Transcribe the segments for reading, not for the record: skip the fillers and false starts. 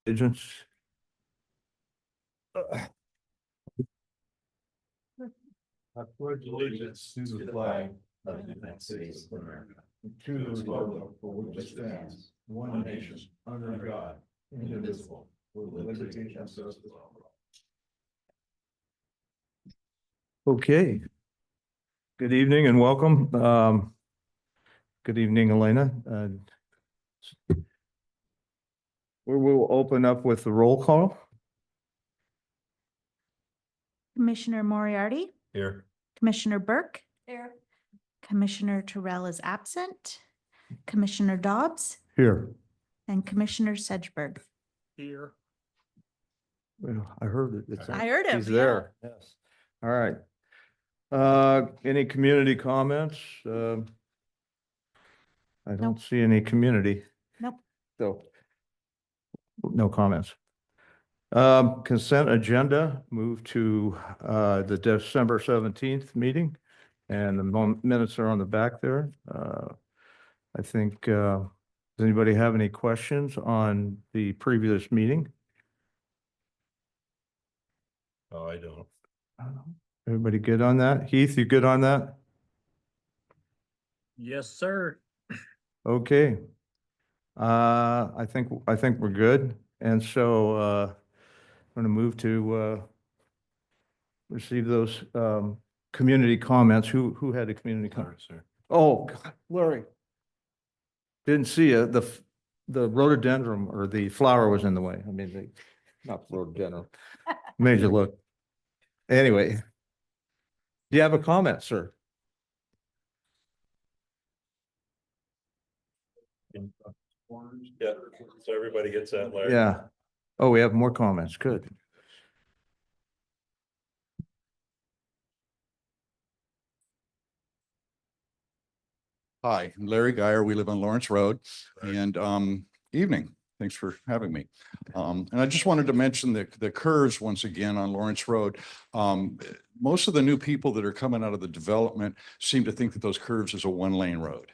Agents. I pledge allegiance to the flag of the United States of America, to the republic for which it stands, one nation, under God, indivisible, with liberty and justice for all. Okay. Good evening and welcome. Good evening, Elena. We will open up with the roll call. Commissioner Moriarty, Here. Commissioner Burke. Here. Commissioner Terrell is absent. Commissioner Dobbs Here. and Commissioner Sedgberg. Here. Well, I heard it. It's- I heard him, He's yeah. there. Yes. All right. Any community comments? I don't Nope. see any community. Nope. So no comments. Consent agenda, move to the December 17th meeting, and the minutes are on the back there. I think, does anybody have any questions on the previous meeting? Oh, I don't. Everybody good on that? Heath, you good on that? Yes, sir. Okay. I think we're good. And so, I'm going to move to, receive those, community comments. Who had a community comment? Sir. Oh, God, Larry. Didn't see it. The rhododendron or the flower was in the way. I mean, not rhododendron. Made you look. Anyway. Do you have a comment, sir? Yeah, so everybody gets that, Larry. Yeah. Oh, we have more comments. Good. Hi, I'm Larry Geyer. We live on Lawrence Road and evening. Thanks for having me. And I just wanted to mention the curves once again on Lawrence Road. Most of the new people that are coming out of the development seem to think that those curves is a one-lane road.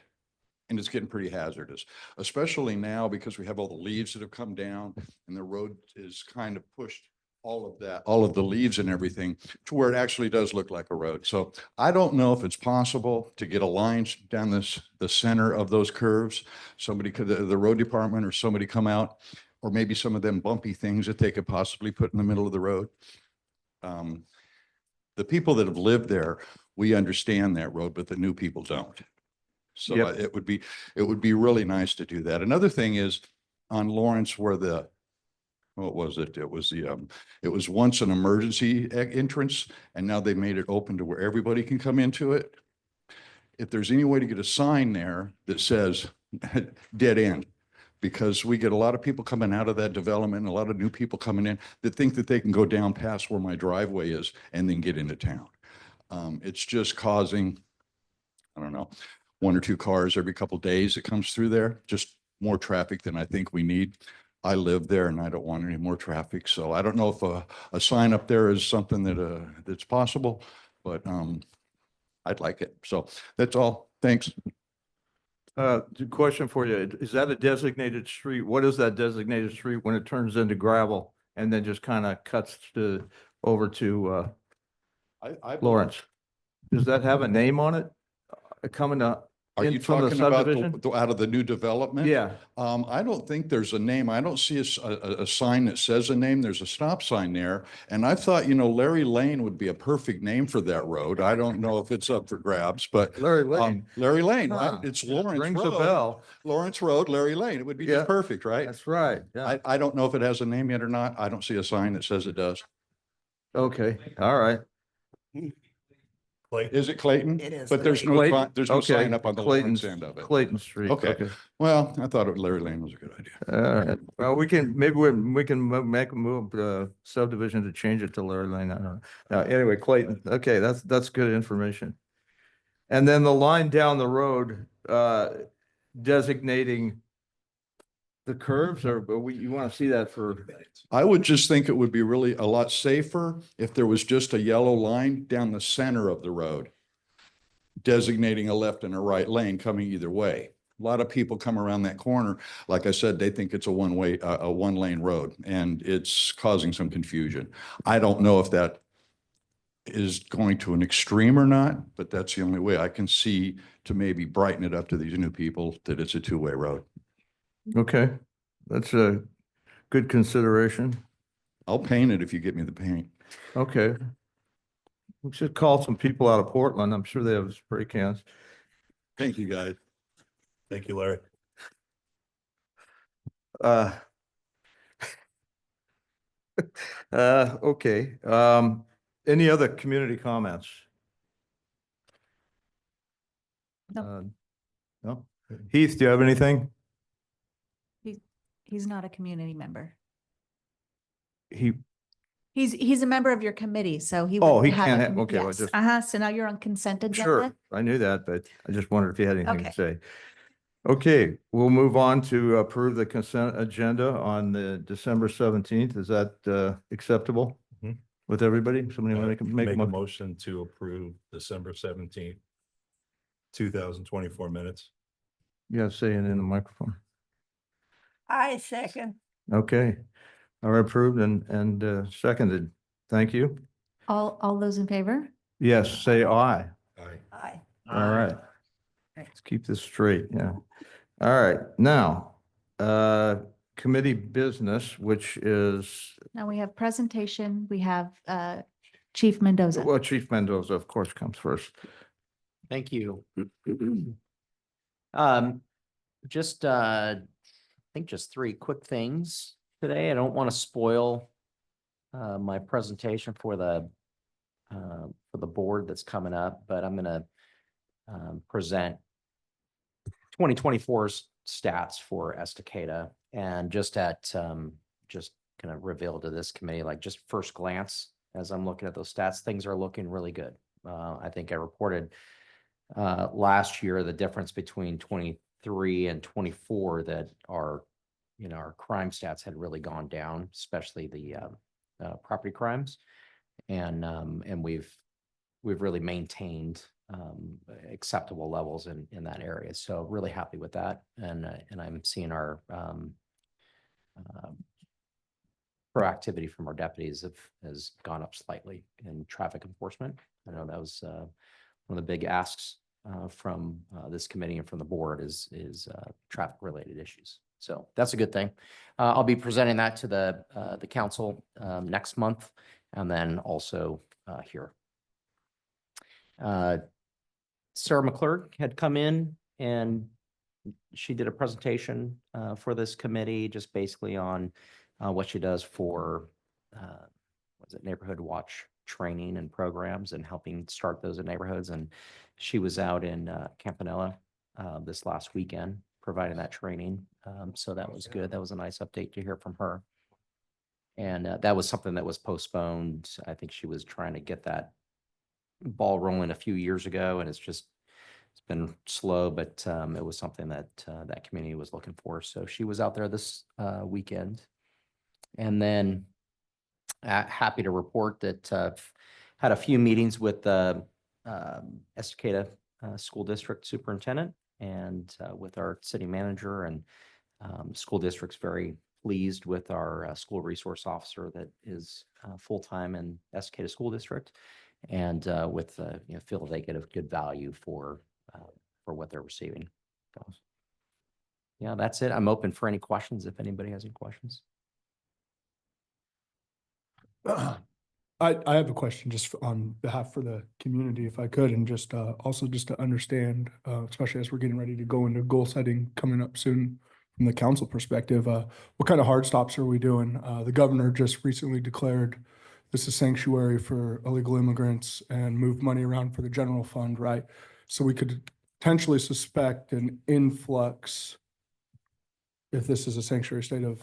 And it's getting pretty hazardous, especially now because we have all the leaves that have come down and the road is kind of pushed all of the leaves and everything to where it actually does look like a road. So I don't know if it's possible to get a line down the center of those curves. Somebody could, the road department or somebody come out, or maybe some of them bumpy things that they could possibly put in the middle of the road. The people that have lived there, we understand that road, but the new people don't. So Yep. it would be really nice to do that. Another thing is on Lawrence where what was it? It was once an emergency entrance and now they made it open to where everybody can come into it. If there's any way to get a sign there that says dead end, because we get a lot of people coming out of that development, and a lot of new people coming in that think that they can go down past where my driveway is and then get into town. It's just causing, I don't know, 1 or 2 cars every couple of days that comes through there, just more traffic than I think we need. I live there and I don't want any more traffic. So I don't know if a sign up there is something that's possible, but I'd like it. So that's all. Thanks. Question for you. Is that a designated street? What is that designated street when it turns into gravel and then just kind of cuts over to, I Lawrence? Does that have a name on it? Coming up? Are you from the talking about subdivision? out of the new development? Yeah. I don't think there's a name. I don't see a sign that says a name. There's a stop sign there. And I thought, Larry Lane would be a perfect name for that road. I don't know if it's up for grabs, but Larry Lane. Larry Lane, Huh. right? It's Lawrence Rings a Road. bell. Lawrence Road, Larry Lane. It would be Yeah. just perfect, right? That's right. Yeah. I don't know if it has a name yet or not. I don't see a sign that says it does. Okay. All right. Is it Clayton? It is But there's no, Clayton? there's no Okay. sign up on the Clayton's- Lawrence end of it. Clayton Street. Okay. Well, I thought Larry Lane was a good idea. All right. Well, we can make a move, subdivision to change it to Larry Lane. I don't know. Anyway, Clayton. Okay, that's good information. And then the line down the road, designating the curves, or you want to see that for, I would just think it would be really a lot safer if there was just a yellow line down the center of the road, designating a left and a right lane coming either way. A lot of people come around that corner. Like I said, they think it's a one-way, a one-lane road, and it's causing some confusion. I don't know if that is going to an extreme or not, but that's the only way I can see to maybe brighten it up to these new people that it's a two-way road. Okay, that's a good consideration. I'll paint it if you get me the paint. Okay. We should call some people out of Portland. I'm sure they have spray cans. Thank you, guys. Thank you, Larry. Uh, okay, any other community comments? No. No? Heath, do you have anything? He's not a community member. He, He's a member of your committee, so he. Oh, would he have can't a have- commi- okay, well, yes. just- Uh-huh, so now you're on consent agenda? sure, I knew that, but I just wondered if you had anything to Okay. say. Okay, we'll move on to approve the consent agenda on the December 17th. Is that acceptable Mhm. with everybody? Somebody want to make Make a a motion to approve December 17th, 2024 minutes. Yeah, say it in the microphone. I second. Okay, are approved and seconded. Thank you. All those in favor? Yes, say aye. Aye. Aye. All right. Let's keep this straight, yeah. All right, now, committee business, which is, Now we have presentation. We have Chief Mendoza. well, Chief Mendoza, of course, comes first. Thank you. Just, I think just three quick things today. I don't want to spoil my presentation for the board that's coming up, but I'm gonna present 2024's stats for Estacada, and just gonna reveal to this committee, like just first glance, as I'm looking at those stats, things are looking really good. I think I reported last year the difference between 23 and 24 that our crime stats had really gone down, especially the property crimes, and we've really maintained acceptable levels in that area. So really happy with that, and I'm seeing our proactivity from our deputies has gone up slightly in traffic enforcement. I know that was one of the big asks from this committee and from the board is traffic related issues. So that's a good thing. I'll be presenting that to the council next month, and then also here. Sarah McClurg had come in and she did a presentation for this committee, just basically on what she does for Neighborhood Watch training and programs and helping start those in neighborhoods. And she was out in Campanella this last weekend providing that training. So that was good. That was a nice update to hear from her. And that was something that was postponed. I think she was trying to get that ball rolling a few years ago, and it's been slow, but it was something that that community was looking for. So she was out there this weekend. And then happy to report that had a few meetings with the Estacada School District Superintendent and with our city manager, and school district's very pleased with our school resource officer that is full-time in Estacada School District, and with feel they get a good value for what they're receiving. So, yeah, that's it. I'm open for any questions if anybody has any questions. I have a question just on behalf for the community, if I could, and just also just to understand, especially as we're getting ready to go into goal setting coming up soon from the council perspective, what kind of hard stops are we doing? The governor just recently declared this a sanctuary for illegal immigrants and moved money around for the general fund, right? So we could potentially suspect an influx if this is a sanctuary state of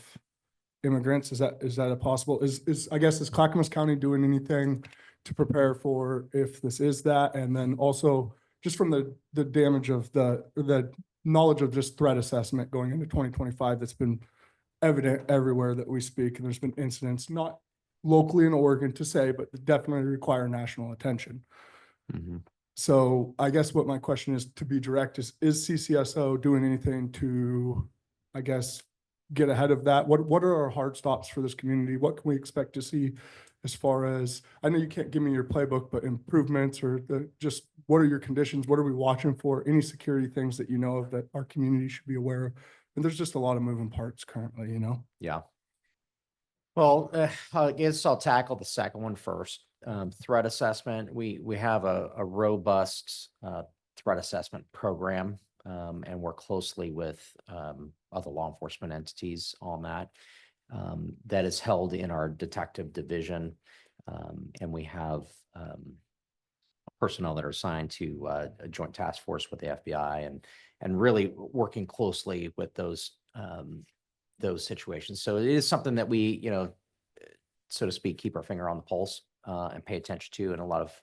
immigrants. Is that a possible, I guess, is Clackamas County doing anything to prepare for if this is that? And then also just from the damage of the knowledge of just threat assessment going into 2025, that's been evident everywhere that we speak. And there's been incidents, not locally in Oregon to say, but that definitely require national attention. Mm-hmm. So I guess what my question is, to be direct, is CCSO doing anything to, I guess, get ahead of that? What are our hard stops for this community? What can we expect to see as far as, I know you can't give me your playbook, but improvements or just what are your conditions? What are we watching for? Any security things that you know of that our community should be aware of? And there's just a lot of moving parts currently, you know? Yeah. Well, I guess I'll tackle the second one first. Threat assessment, we have a robust threat assessment program, and work closely with other law enforcement entities on that. That is held in our detective division, and we have personnel that are assigned to a joint task force with the FBI and really working closely with those situations. So it is something that we, so to speak, keep our finger on the pulse and pay attention to, and a lot of,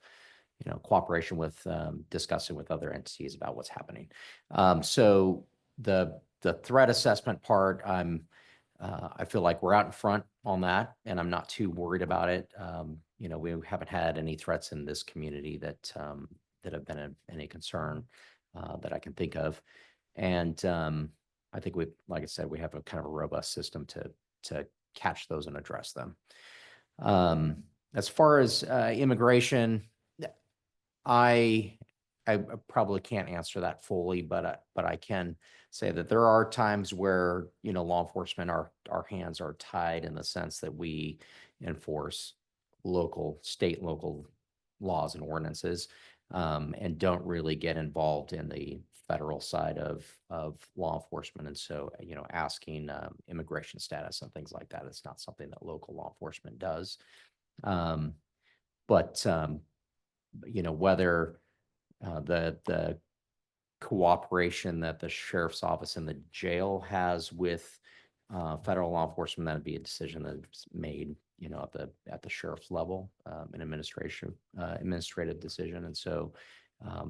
cooperation with discussing with other entities about what's happening. So the threat assessment part, I feel like we're out in front on that, and I'm not too worried about it. We haven't had any threats in this community that have been of any concern that I can think of. And I think like I said, we have a kind of a robust system to catch those and address them. As far as immigration, I probably can't answer that fully, but I can say that there are times where, law enforcement, our hands are tied in the sense that we enforce state and local laws and ordinances, and don't really get involved in the federal side of law enforcement. And so, asking immigration status and things like that is not something that local law enforcement does. But whether the cooperation that the sheriff's office and the jail has with federal law enforcement, that'd be a decision that's made, at the sheriff's level, an administrative decision. And so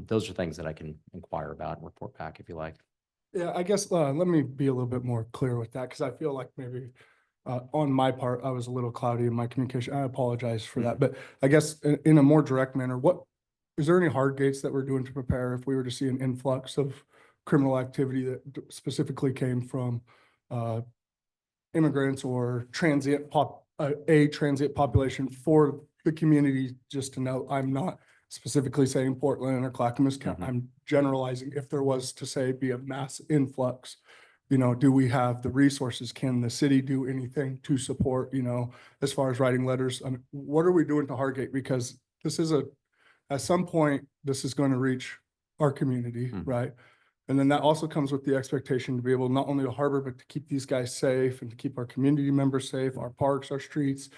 those are things that I can inquire about and report back if you like. Yeah, I guess, let me be a little bit more clear with that, because I feel like maybe on my part, I was a little cloudy in my communication. I apologize for that, but I guess in a more direct manner, is there any hard gates that we're doing to prepare if we were to see an influx of criminal activity that specifically came from immigrants or transient population for the community? Just to note, I'm not specifically saying Portland or Clackamas County. I'm generalizing. If there was to say be a mass influx, do we have the resources? Can the city do anything to support, as far as writing letters? I mean, what are we doing to Hargate? Because this is at some point, this is going to reach our community, right? And then that also comes with the expectation to be able not only to harbor, but to keep these guys safe and to keep our community members safe, our parks, our streets.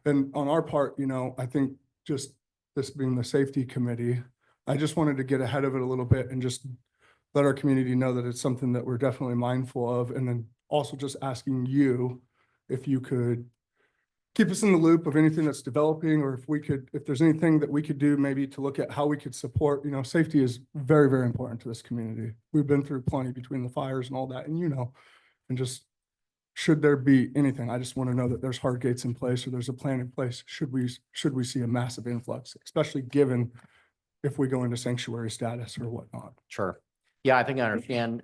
And on our part, I think just this being the safety committee, I just wanted to get ahead of it a little bit and just let our community know that it's something that we're definitely mindful of. And then also just asking you if you could keep us in the loop of anything that's developing, or if there's anything that we could do maybe to look at how we could support, safety is very, very important to this community. We've been through plenty between the fires and all that, and and just, should there be anything, I just want to know that there's hard gates in place or there's a plan in place. Should we see a massive influx, especially given if we go into sanctuary status or whatnot? Sure. Yeah, I think I understand.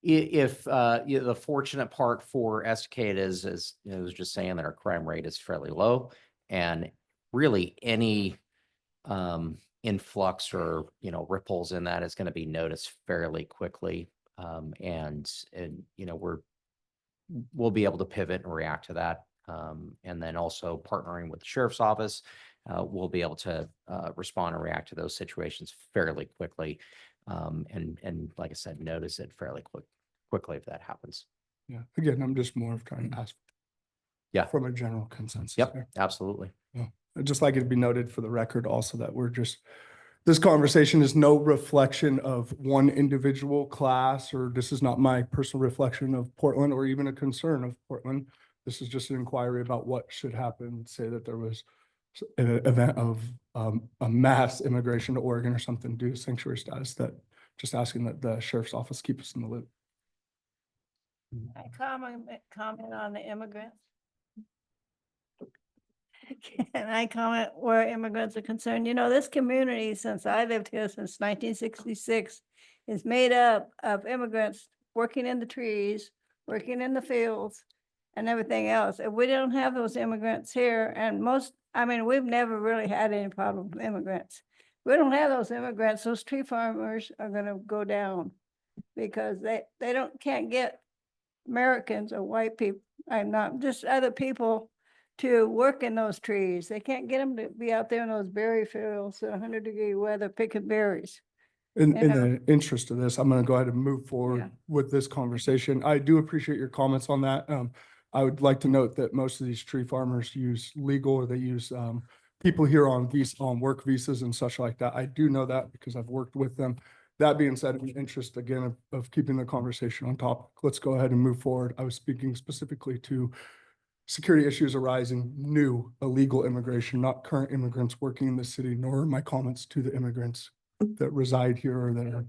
If the fortunate part for Estacade is, I was just saying that our crime rate is fairly low, and really any influx or ripples in that is going to be noticed fairly quickly, and we'll be able to pivot and react to that, and then also partnering with the sheriff's office, we'll be able to respond and react to those situations fairly quickly. And like I said, notice it fairly quickly if that happens. Yeah, again, I'm just more of trying to ask. Yeah. From a general consensus. Yep, there. absolutely. Yeah. I'd just like it to be noted for the record also that this conversation is no reflection of one individual class, or this is not my personal reflection of Portland or even a concern of Portland. This is just an inquiry about what should happen. Say that there was an event of a mass immigration to Oregon or something due to sanctuary status, that just asking that the sheriff's office keep us in the loop. I comment on the immigrants. Can I comment where immigrants are concerned? You know, this community, since I lived here since 1966, is made up of immigrants working in the trees, working in the fields and everything else. If we don't have those immigrants here and I mean, we've never really had any problem with immigrants. We don't have those immigrants, those tree farmers are gonna go down because can't get Americans or white people, I'm not, just other people to work in those trees. They can't get them to be out there in those berry fields, 100-degree weather, picking berries. In You know? the interest of this, I'm gonna go ahead and move forward Yeah. with this conversation. I do appreciate your comments on that. I would like to note that most of these tree farmers use legal, or they use, people here on on work visas and such like that. I do know that because I've worked with them. That being said, in the interest again of keeping the conversation on topic, let's go ahead and move forward. I was speaking specifically to security issues arising, new illegal immigration, not current immigrants working in the city, nor my comments to the immigrants that reside here or that are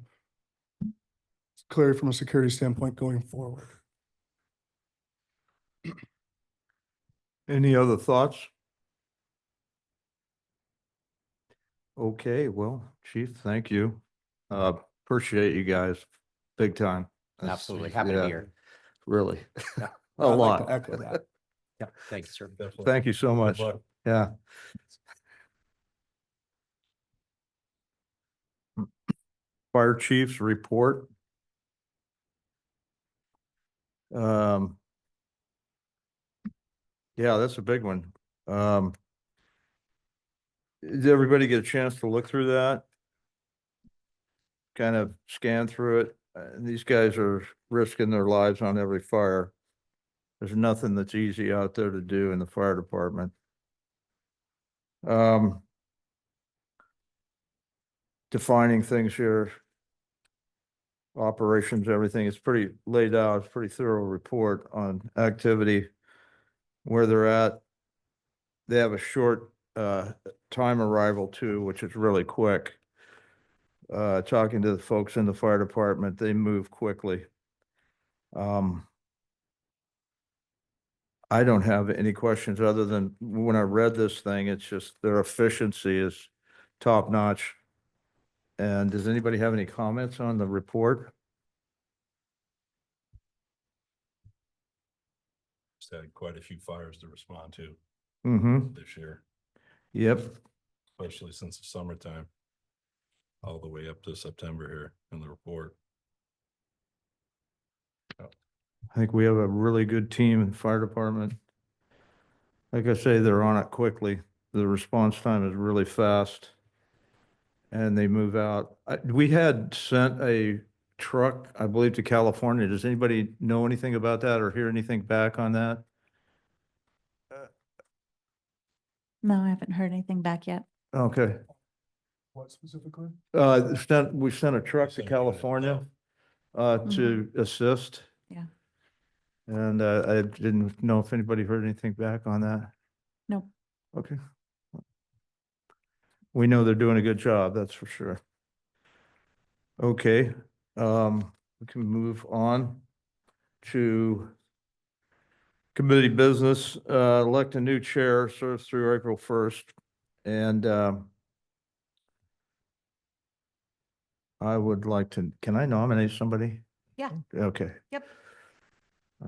clearly from a security standpoint going forward. Any other thoughts? Okay, well, Chief, thank you. Appreciate you guys big time. That's- Absolutely. Happy to be yeah, here. Really. Yeah. A I'd like to lot. echo that. Yeah, thank you, sir. Definitely. Thank you so much. Good luck. Yeah. Fire Chief's report. Yeah, that's a big one. Did everybody get a chance to look through that? Kind of scan through it? These guys are risking their lives on every fire. There's nothing that's easy out there to do in the fire department. Defining things here. Operations, everything is pretty laid out. It's pretty thorough report on activity, where they're at. They have a short time arrival too, which is really quick. Talking to the folks in the fire department, they move quickly. I don't have any questions other than when I read this thing, it's just their efficiency is top notch. And does anybody have any comments on the report? Just had quite a few fires to respond to Mm-hmm. this year, Yep. especially since the summertime. All the way up to September here in the report. I think we have a really good team in the fire department. Like I say, they're on it quickly. The response time is really fast. And they move out. We had sent a truck, I believe, to California. Does anybody know anything about that or hear anything back on that? No, I haven't heard anything back yet. Okay. What specifically? We sent a truck to Sent a unit. California to assist. Yeah. And I didn't know if anybody heard anything back on that. Nope. Okay. We know they're doing a good job, that's for sure. Okay, we can move on to committee business, elect a new chair, serves through April 1st. And I would like to, can I nominate somebody? Yeah. Okay. Yep.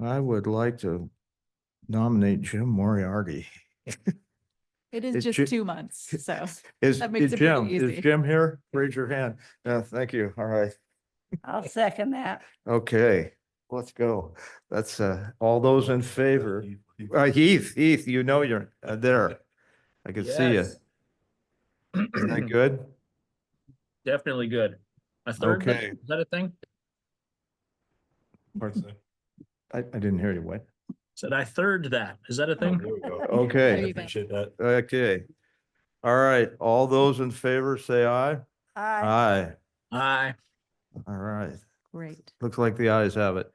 I would like to nominate Jim Moriarty. It It's is just Ji- 2 months, so Is That makes it pretty Jim, is easy. Jim here? Raise your hand. Yeah, thank you. All right. I'll second that. Okay, let's go. That's all those in favor. Heath, you know you're there. I can see you. Is that good? Definitely good. A third, Okay. is that a thing? I didn't hear you. What? Said I third that. Is that a thing? There we go. There Okay, you go. Appreciate that. okay. All right, all those in favor say aye. Aye. Aye. Aye. All right. Great. Looks like the ayes have it.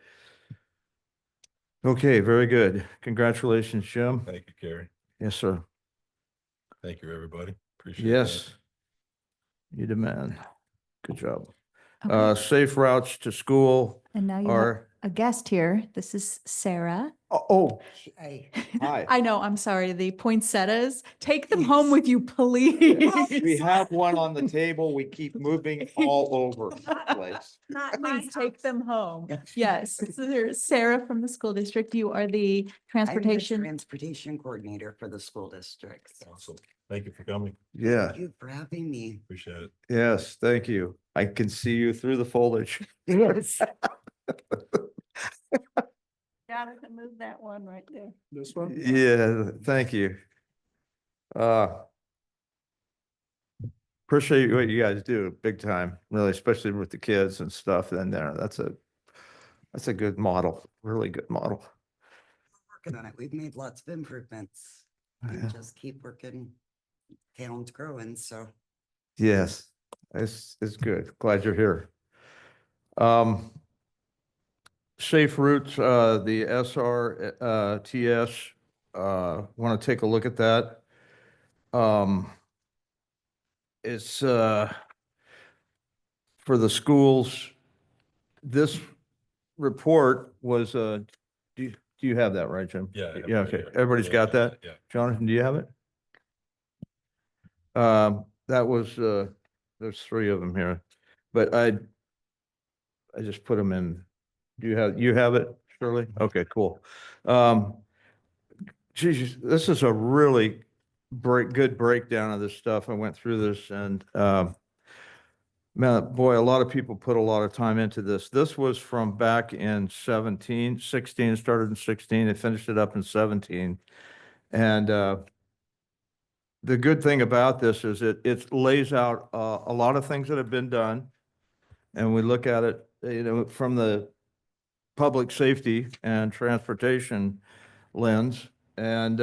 Okay, very good. Congratulations, Jim. Thank you, Carrie. Yes, sir. Thank you, everybody. Appreciate that. Yes. You the man. Good job. Okay. Safe routes to school And now you have are, a guest here. This is Sarah. oh, hey, hi. I know, I'm sorry, the poinsettias, take them home with you, please. We have one on the table. We keep moving all over the place. Please take them home. Yes, so there's Sarah from the school district. You are the transportation. Transportation coordinator for the school district. Awesome. Thank you for coming. Yeah, Thank you for having me. Appreciate it. yes, thank you. I can see you through the foliage. Yes. Jonathan, move that one right there. This one? Yeah, thank you. Appreciate what you guys do, big time, really, especially with the kids and stuff in there. That's a good model, really good model. Working on it. We've made lots of improvements Yeah. and just keep working. Town's growing, so. Yes, it's good. Glad you're here. Safe routes, the SRTS, want to take a look at that. It's, for the schools, this report was, do you have that, right, Jim? Yeah. I have it Yeah, right okay. here. Everybody's got that? Yeah. Jonathan, do you have it? That was, there's three of them here, but I just put them in. Do you have it, Shirley? Okay, cool. Geez, this is a really good breakdown of this stuff. I went through this and, man, boy, a lot of people put a lot of time into this. This was from back in 16, it started in 16, they finished it up in 17. And, the good thing about this is it lays out a lot of things that have been done. And we look at it, from the public safety and transportation lens. And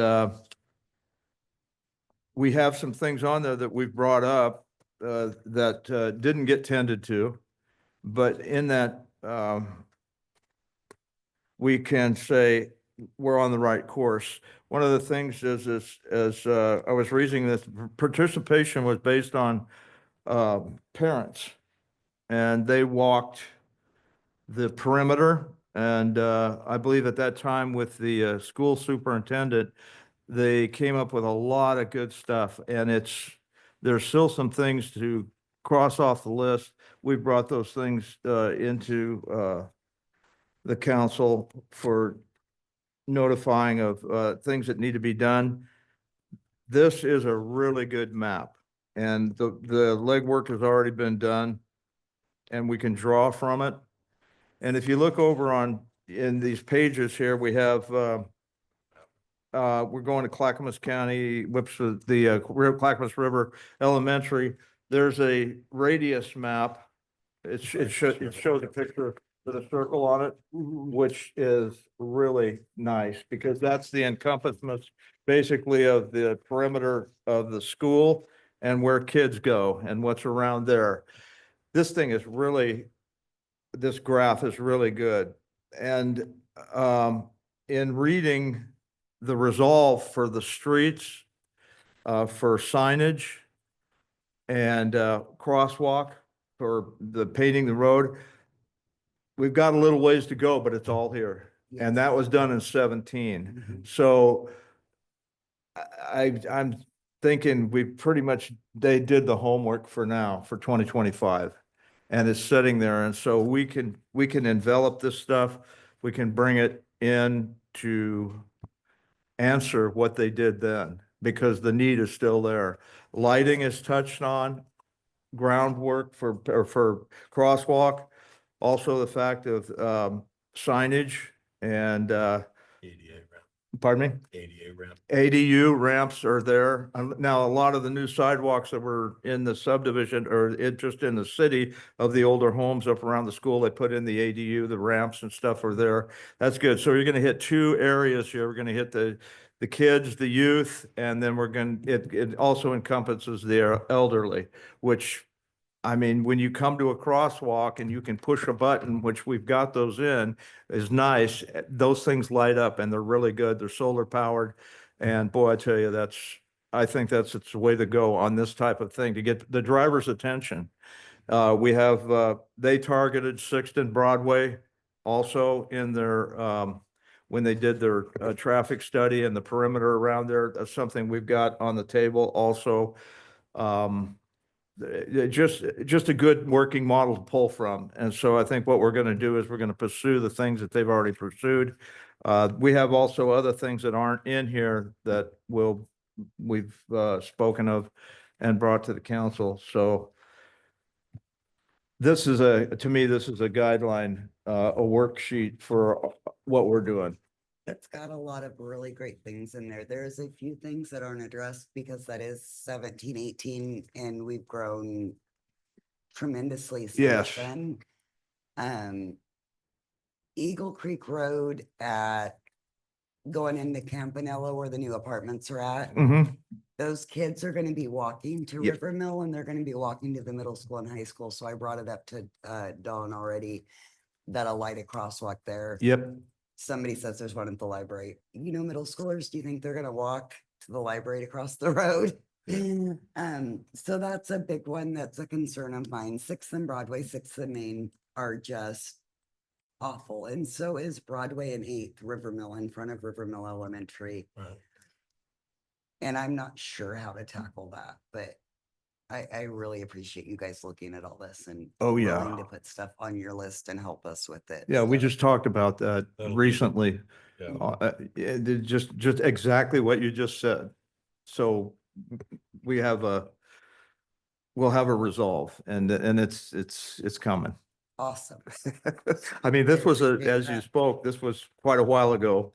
we have some things on there that we've brought up that didn't get tended to. But in that, we can say we're on the right course. One of the things is, as I was reading this, participation was based on parents. And they walked the perimeter. And I believe at that time with the school superintendent, they came up with a lot of good stuff. And there's still some things to cross off the list. We brought those things into the council for notifying of things that need to be done. This is a really good map, and the legwork has already been done, and we can draw from it. And if you look over in these pages here, we have we're going to Clackamas County, the Clackamas River Elementary. There's a radius map. It shows a picture with a circle on it, which is really nice because that's the encompassment basically of the perimeter of the school and where kids go and what's around there. This graph is really good. And in reading the resolve for the streets, for signage and crosswalk for the painting the road, we've got a little ways to go, but it's all here. And that was done in 17. So I'm thinking they did the homework for now for 2025 and it's sitting there. And so we can envelop this stuff. We can bring it in to answer what they did then because the need is still there. Lighting is touched on, groundwork for crosswalk. Also, the fact of signage and, ADA ramp, pardon me? ADA ramp. ADU ramps are there. Now, a lot of the new sidewalks that were in the subdivision or just in the city of the older homes up around the school, they put in the ADU, the ramps and stuff are there. That's good. So you're going to hit two areas here. We're going to hit the kids, the youth, and then it also encompasses the elderly, which, I mean, when you come to a crosswalk and you can push a button, which we've got those in, is nice. Those things light up and they're really good. They're solar powered. And boy, I tell you, I think it's the way to go on this type of thing to get the driver's attention. We have, they targeted Sixth and Broadway also in their, when they did their traffic study and the perimeter around there. That's something we've got on the table also. Just a good working model to pull from. And so I think what we're going to do is we're going to pursue the things that they've already pursued. We have also other things that aren't in here that we've spoken of and brought to the council. So this is to me, this is a guideline, a worksheet for what we're doing. It's got a lot of really great things in there. There's a few things that aren't addressed because that is 17, 18, and we've grown tremendously Yes. since then. Eagle Creek Road at going into Campanella where the new apartments are at. Mhm. Those kids are gonna be walking to Yep. River Mill and they're gonna be walking to the middle school and high school. So I brought it up to Dawn already, that a light a crosswalk there. Yep. Somebody says there's one at the library. You know, middle schoolers, do you think they're gonna walk to the library to cross the road? So that's a big one. That's a concern of mine. 6th and Broadway, 6th and Main are just awful. And so is Broadway and 8th, River Mill in front of River Mill Elementary. Right. And I'm not sure how to tackle that, but I really appreciate you guys looking at all this and Oh, yeah. willing to put stuff on your list and help us with it. Yeah, we So, just talked about that That'll be- recently. Yeah. Just exactly what you just said. So we have we'll have a resolve and it's coming. awesome. I mean, this was Appreciate as you that. spoke, this was quite a while ago.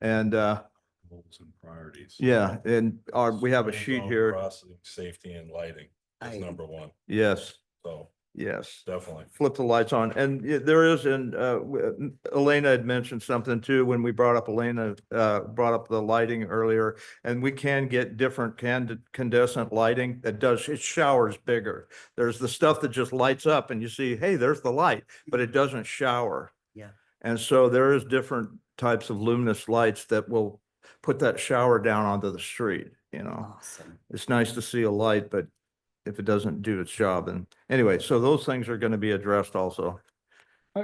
And Goals and priorities. yeah, and we have a Zone sheet here. Crossing, safety and lighting I- is number one. Yes, So yes. definitely. Flip the lights on. And there is, and Elena had mentioned something too, when we brought up brought up the lighting earlier, and we can get different incandescent lighting that it showers bigger. There's the stuff that just lights up and you see, hey, there's the light, but it doesn't shower. Yeah. And so there is different types of luminous lights that will put that shower down onto the street, you know. Awesome. It's nice to see a light, but if it doesn't do its job, and anyway, so those things are going to be addressed also. I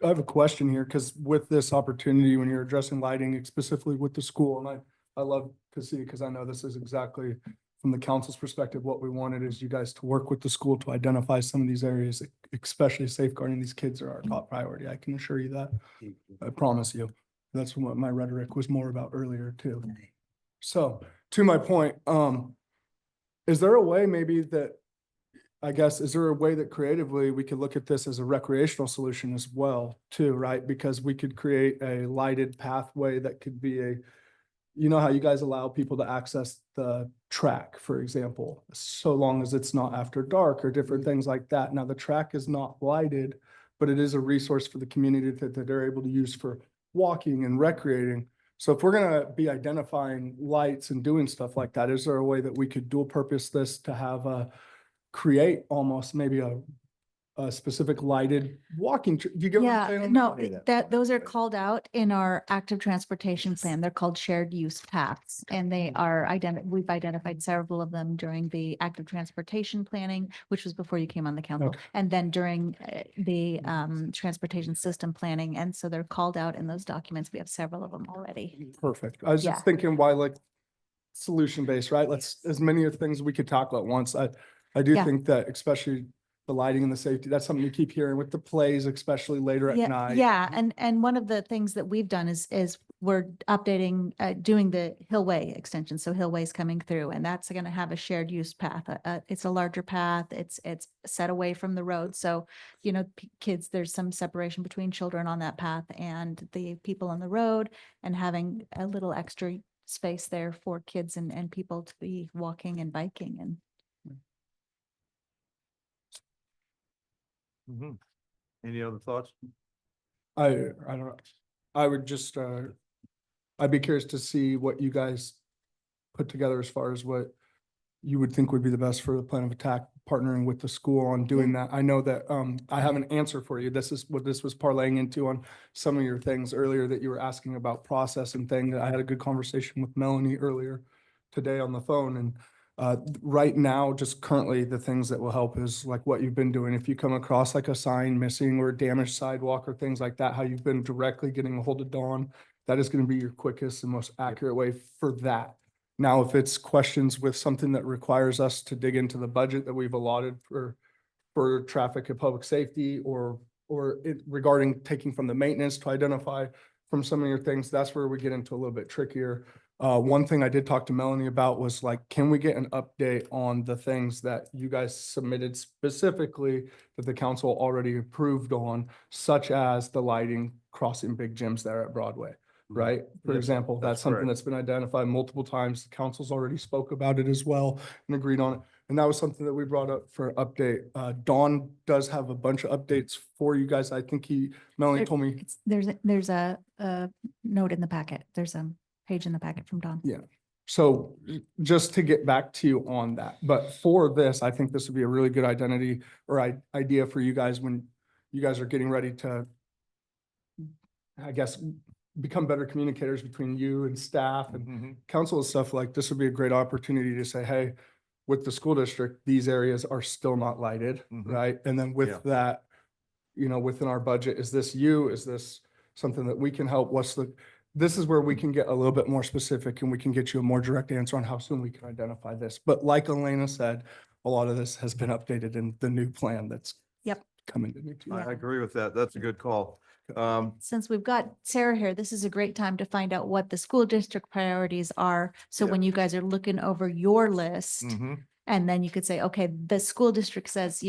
have a question here, because with this opportunity, when you're addressing lighting specifically with the school, and I love to see, because I know this is exactly from the council's perspective, what we wanted is you guys to work with the school to identify some of these areas, especially safeguarding these kids are our top priority. I can assure you that. I promise you. That's what my rhetoric was more about earlier too. So to my point, is there a way maybe that, I guess, is there a way that creatively we could look at this as a recreational solution as well too, right? Because we could create a lighted pathway that could be you know how you guys allow people to access the track, for example, so long as it's not after dark or different things like that. Now, the track is not lighted, but it is a resource for the community that they're able to use for walking and recreating. So if we're gonna be identifying lights and doing stuff like that, is there a way that we could dual purpose this to have create almost maybe a specific lighted walking? Do you get what I'm Yeah, saying? no, Yeah. those are called out in our active transportation plan. They're called shared use paths. And they are we've identified several of them during the active transportation planning, which was before you came on the council. Okay. And then during the transportation system planning. And so they're called out in those documents. We have several of them already. Perfect. I was Yeah. just thinking why like solution based, right? Let's, as many of things we could tackle at once. I do Yeah. think that especially the lighting and the safety, that's something you keep hearing with the plays, especially later at Yeah, night. yeah, and one of the things that we've done is we're updating, doing the Hillway extension. So Hillway's coming through, and that's going to have a shared use path. It's a larger path. It's set away from the road. So, you know, kids, there's some separation between children on that path and the people on the road, and having a little extra space there for kids and people to be walking and biking and. Mhm. Any other thoughts? I don't know. I would just, I'd be curious to see what you guys put together as far as what you would think would be the best for the plan of attack, partnering with the school on doing that. I know that, I have an answer for you. This is what this was parlaying into on some of your things earlier that you were asking about process and thing. I had a good conversation with Melanie earlier today on the phone, and Right now, just currently, the things that will help is like what you've been doing. If you come across like a sign missing or a damaged sidewalk or things like that, how you've been directly getting a hold of Dawn, that is going to be your quickest and most accurate way for that. Now, if it's questions with something that requires us to dig into the budget that we've allotted for traffic and public safety or regarding taking from the maintenance to identify from some of your things, that's where we get into a little bit trickier. One thing I did talk to Melanie about was like, can we get an update on the things that you guys submitted specifically that the council already approved on, such as the lighting crossing Big Jim's there at Broadway, right? For Yes, example, that's that's something correct. that's been identified multiple times. The council's already spoke about it as well and agreed on it. And that was something that we brought up for update. Dawn does have a bunch of updates for you guys. I think Melanie There- told me, There's a note in the packet. There's a page in the packet from Dawn. yeah. So just to get back to you on that, but for this, I think this would be a really good identity or idea for you guys when you guys are getting ready to, I guess, become better communicators between you and staff and Mhm. council and stuff. Like this would be a great opportunity to say, hey, with the school district, these areas are still not lighted, Mhm. right? And then Yeah. with that, within our budget, is this something that we can help? This is where we can get a little bit more specific and we can get you a more direct answer on how soon we can identify this. But like Elena said, a lot of this has been updated in the new plan that's Yep. coming to me too. I agree with that. That's a good call. Since we've got Sarah here, this is a great time to find out what the school district priorities are. So when you guys are looking over your list, Mhm. and then you could say, okay, the school district says,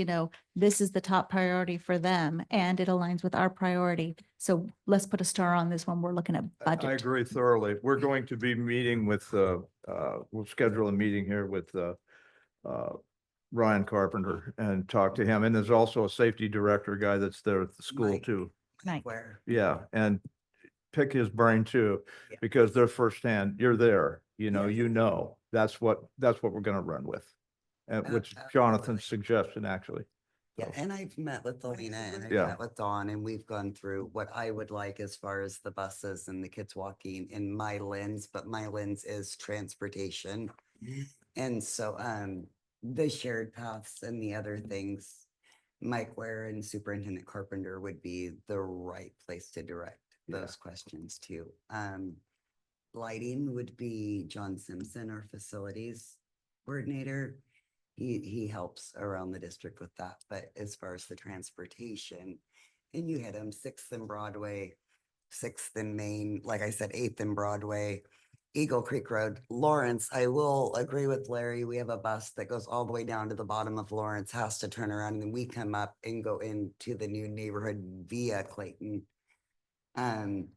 this is the top priority for them and it aligns with our priority. So let's put a star on this when we're looking at I budget. agree thoroughly. We're going to be meeting with, we'll schedule a meeting here with, Ryan Carpenter and talk to him. And there's also a safety director guy that's there at the school Mike. too. Nice. Where, Yeah, and pick his brain too, Yeah. because they're firsthand, you're there, Yes. that's what we're gonna run with. Which Absolutely. Jonathan's suggestion, actually. yeah, So, and I've met with Elena and I've Yeah. met with Dawn and we've gone through what I would like as far as the buses and the kids walking in my lens, but my lens is transportation. And so, the shared paths and the other things, Mike Ware and Superintendent Carpenter would be the right place to direct Yeah. those questions to. Lighting would be John Simpson, our facilities coordinator. He helps around the district with that, but as far as the transportation, and you hit him, Sixth and Broadway, Sixth and Main, like I said, Eighth and Broadway, Eagle Creek Road, Lawrence, I will agree with Larry. We have a bus that goes all the way down to the bottom of Lawrence, has to turn around, and then we come up and go into the new neighborhood via Clayton. And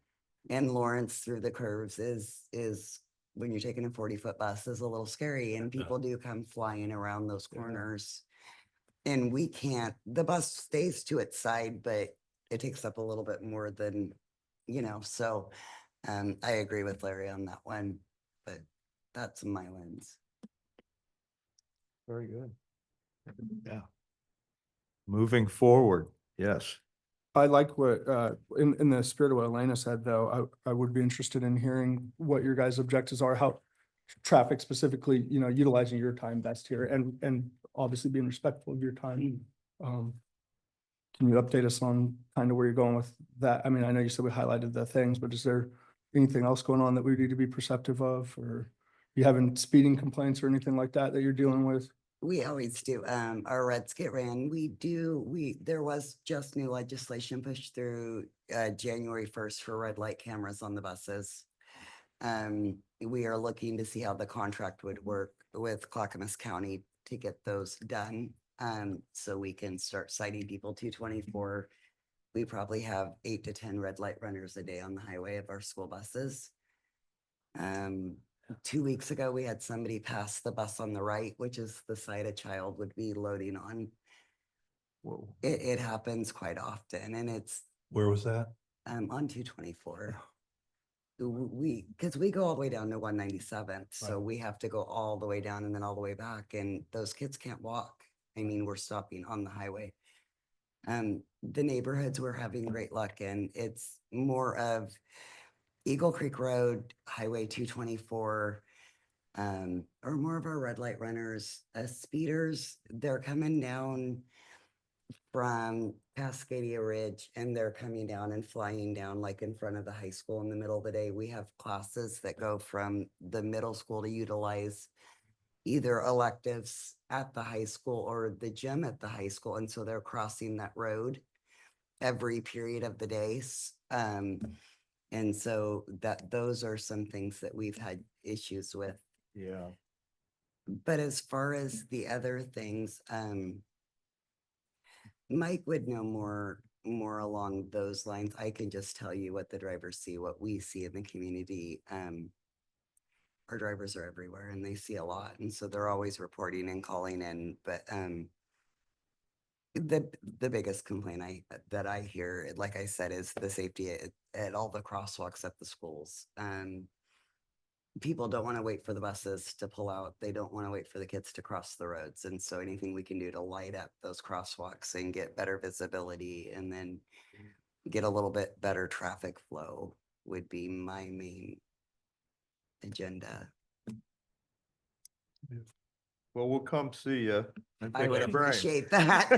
Lawrence through the curves is when you're taking a 40-foot bus is a little scary and people do come flying around those corners. And we can't, the bus stays to its side, but it takes up a little bit more than, so I agree with Larry on that one, but that's my lens. Very good. Yeah. Moving forward, yes. I like what, in the spirit of what Elena said, though, I would be interested in hearing what your guys' objectives are, how traffic specifically, utilizing your time best here and obviously being respectful of your time. Can you update us on kind of where you're going with that? I mean, I know you said we highlighted the things, but is there anything else going on that we need to be perceptive of, or you having speeding complaints or anything like that you're dealing with? We always do. Our Reds get ran. There was just new legislation pushed through January 1st for red light cameras on the buses. We are looking to see how the contract would work with Clackamas County to get those done. So we can start citing people 224. We probably have 8 to 10 red light runners a day on the highway of our school buses. 2 weeks ago, we had somebody pass the bus on the right, which is the side a child would be loading on. Whoa. It happens quite often and it's Where was that? on 224. Because we go all the way down to 197th, so we have to go all the way down and then all the way back, and those kids can't walk. I mean, we're stopping on the highway. The neighborhoods we're having great luck in, it's more of Eagle Creek Road, Highway 224, or more of our red light runners, speeders, they're coming down from Cascadia Ridge and they're coming down and flying down like in front of the high school in the middle of the day. We have classes that go from the middle school to utilize either electives at the high school or the gym at the high school. And so they're crossing that road every period of the days. And so those are some things that we've had issues with. Yeah. But as far as the other things, Mike would know more along those lines. I can just tell you what the drivers see, what we see in the community. Our drivers are everywhere and they see a lot. And so they're always reporting and calling in. But the biggest complaint that I hear, like I said, is the safety at all the crosswalks at the schools. People don't want to wait for the buses to pull out. They don't want to wait for the kids to cross the roads. And so anything we can do to light up those crosswalks and get better visibility and then get a little bit better traffic flow would be my main agenda. Well, we'll come see you. I would appreciate that.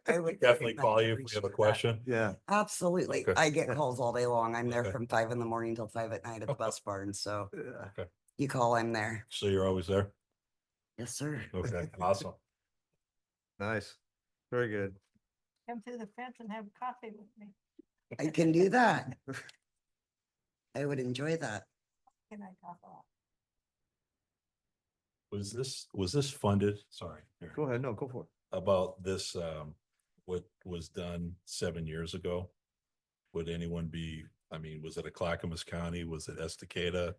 I would Definitely very much call you if we have appreciate a that. question. Yeah. Absolutely. Okay. I get calls all day long. I'm there Okay. from 5 a.m. till 5 p.m. at the bus barn. So Yeah. you call, I'm there. So you're always there? Yes, sir. Okay, awesome. Nice. Very good. Come through the fence and have coffee with me. I can do that. I would enjoy that. Can I talk a lot? Was this funded? Sorry. here. Go ahead. No, go for it. About this, what was done 7 years ago? Would anyone be, I mean, was it a Clackamas County? Was it Estacada?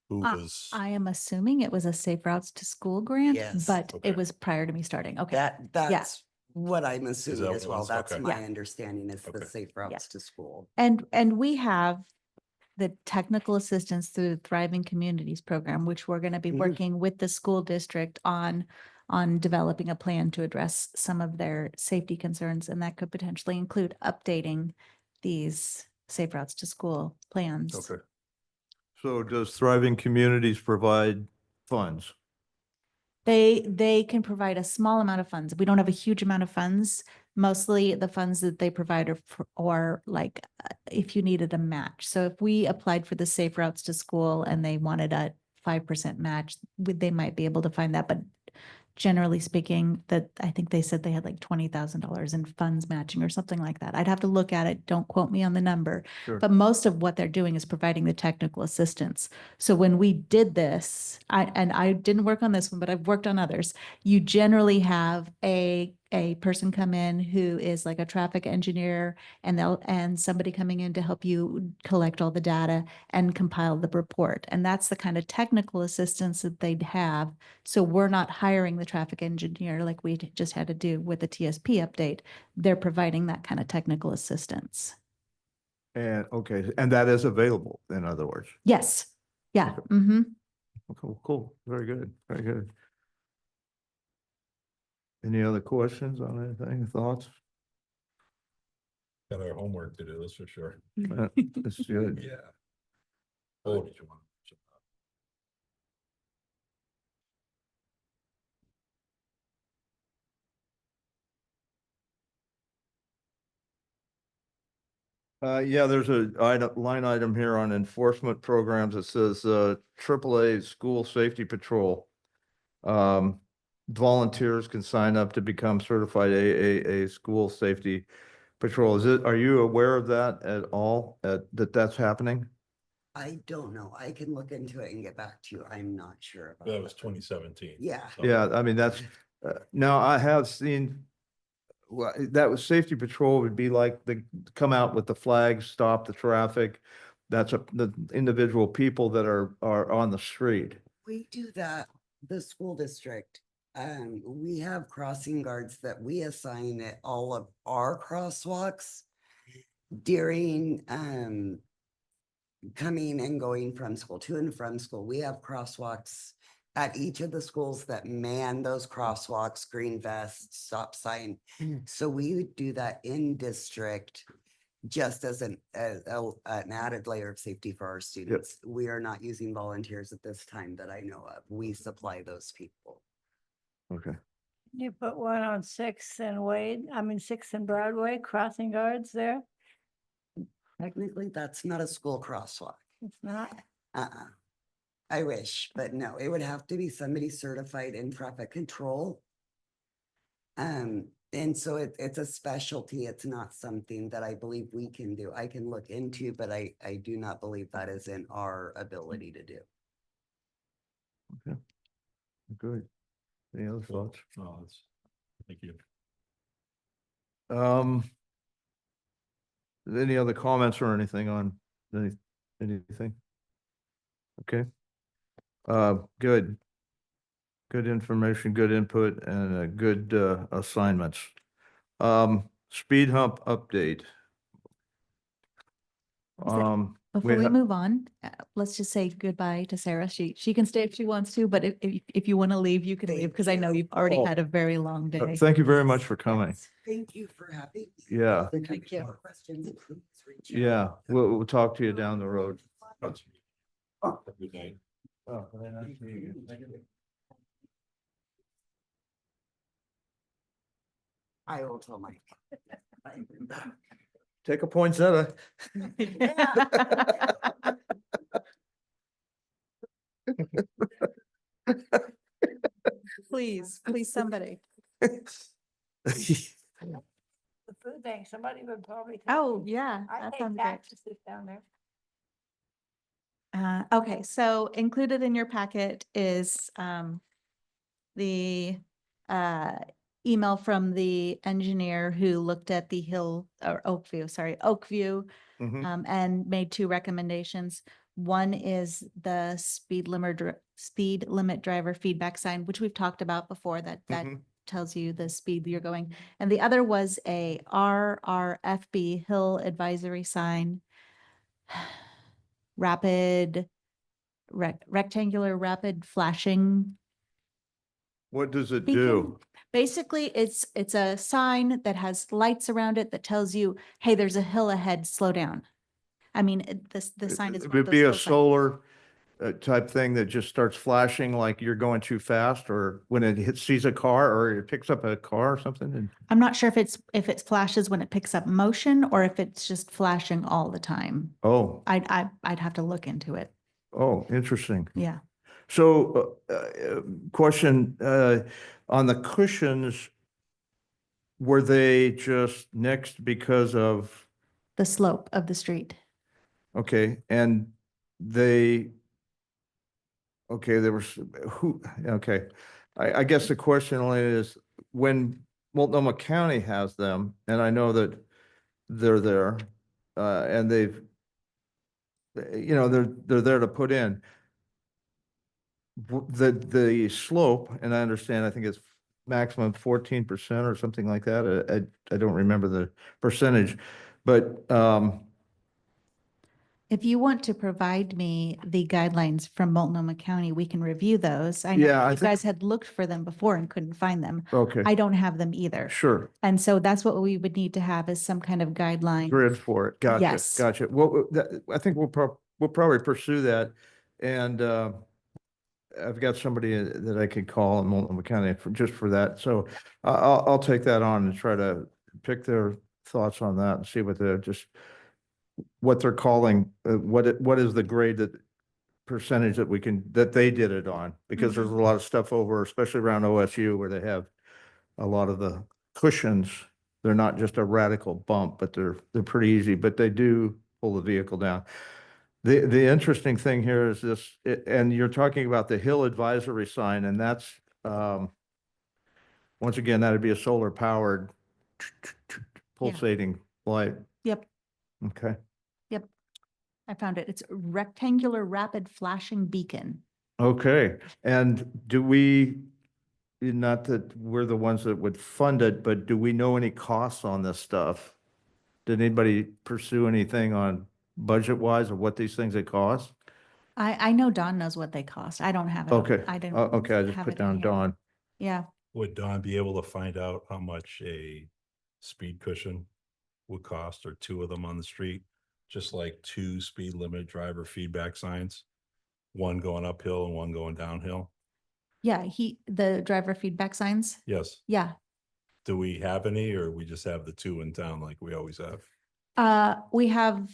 Who was? I am assuming it was a Safe Routes to School grant, Yes. but Okay. it was prior to me starting. Okay. That's what I'm that assuming what as it well. was? That's Okay. my Yeah. understanding is the Okay. safe routes to school. And we have the technical assistance through the Thriving Communities program, which we're going to be Mhm. working with the school district on developing a plan to address some of their safety concerns. And that could potentially include updating these Safe Routes to School plans. Okay. So does Thriving Communities provide funds? They can provide a small amount of funds. We don't have a huge amount of funds. Mostly the funds that they provide are like if you needed a match. So if we applied for the Safe Routes to School and they wanted a 5% match, they might be able to find that. But generally speaking, that I think they said they had like $20,000 in funds matching or something like that. I'd have to look at it. Don't quote me on the number. Sure. But most of what they're doing is providing the technical assistance. So when we did this, I didn't work on this one, but I've worked on others. You generally have a person come in who is like a traffic engineer and somebody coming in to help you collect all the data and compile the report. And that's the kind of technical assistance that they'd have. So we're not hiring the traffic engineer like we just had to do with the TSP update. They're providing that kind of technical assistance. And, okay, and that is available, in other words. Yes. Yeah. Okay. Mm-hmm. Cool, cool. Very good, very good. Any other questions on anything, thoughts? Got our homework to do, that's for sure. That's good. Yeah. Oh, did you want? Yeah, there's a line item here on enforcement programs. It says, AAA School Safety Patrol. Volunteers can sign up to become certified AAA School Safety Patrol. Are you aware of that at all, that that's happening? I don't know. I can look into it and get back to you. I'm not sure. about That was that. 2017. Yeah. Yeah, I mean, that's, now I have seen, well, that was safety patrol would be like come out with the flags, stop the traffic. That's the individual people that are on the street. We do that, the school district. We have crossing guards that we assign at all of our crosswalks during, coming and going from school, to and from school. We have crosswalks at each of the schools that man those crosswalks, green vests, stop sign. So we would do that in district just as an added layer of safety for our students. We are not using volunteers at this time that I know of. We supply those people. Okay. You put one on Sixth and Sixth and Broadway, crossing guards there? Technically, that's not a school crosswalk. It's not. I wish, but no, it would have to be somebody certified in traffic control. And so it's a specialty. It's not something that I believe we can do. I can look into, but I do not believe that is in our ability to do. Good. Any other thoughts? No, thank you. Any other comments or anything on anything? Okay. Good. Good information, good input, and good assignments. Speed hump update. Before we ha- move on, let's just say goodbye to Sarah. She can stay if she wants to, but if you want to leave, you can leave Thank because I know you. you've already Oh. had a very long day. Thank you very much for coming. Thank you for having me. Yeah, If Thank you. have questions, please reach out. yeah, we'll talk to you down the road. Good night. I will tell Mike. Take a poinsettia. Please, somebody. The food bank, somebody would probably. take Oh, me. yeah, I that pay sounds great. taxes down there. Okay, so included in your packet is the email from the engineer who looked at the Oakview, Mhm. and made two recommendations. One is the speed limit driver feedback sign, which we've talked about before, that Mhm. tells you the speed you're going. And the other was a RRFB hill advisory sign. Rectangular rapid flashing. What does it beacon. do? Basically, it's a sign that has lights around it that tells you, hey, there's a hill ahead, slow down. I mean, the sign is. It one of would be those a hill signs. solar type thing that just starts flashing like you're going too fast, or when it sees a car or it picks up a car or something. And I'm not sure if it flashes when it picks up motion or if it's just flashing all the time. oh, I'd have to look into it. oh, interesting. Yeah. So, question, on the cushions, were they just next because of, The slope of the street. okay, and they, okay, there was, okay. I guess the question only is, when Multnomah County has them, and I know that they're there, and they've, they're there to put in. The slope, and I understand, I think it's maximum 14% or something like that. I don't remember the percentage, but If you want to provide me the guidelines from Multnomah County, we can review those. I know Yeah, I you think- guys had looked for them before and couldn't find them. okay, I don't have them either. sure. And so that's what we would need to have is some kind of guideline. Grid for it. Gotcha, Yes. gotcha. Well, I think we'll probably pursue that. And I've got somebody that I could call in Multnomah County just for that. So I'll take that on and try to pick their thoughts on that and see what what they're calling, what is the grade percentage that they did it on? Because there's a lot of stuff over, especially around OSU, where they have a lot of the cushions. They're not just a radical bump, but they're pretty easy, but they do pull the vehicle down. The interesting thing here is this, and you're talking about the hill advisory sign, and that's, once again, that'd be a solar powered pulsating light. Yep, Okay, I found it. It's a rectangular rapid flashing beacon. okay. And do we, not that we're the ones that would fund it, but do we know any costs on this stuff? Did anybody pursue anything on budget wise of what these things would cost? I know Dawn knows what they cost. I don't have it. Okay, I didn't. okay, I just have put it in down here. Dawn. Yeah. Would Dawn be able to find out how much a speed cushion would cost, or two of them on the street, just like 2 speed limit driver feedback signs, one going uphill and one going downhill? Yeah, the driver feedback signs. Yes. Yeah. Do we have any, or we just have the 2 in town like we always have? We have.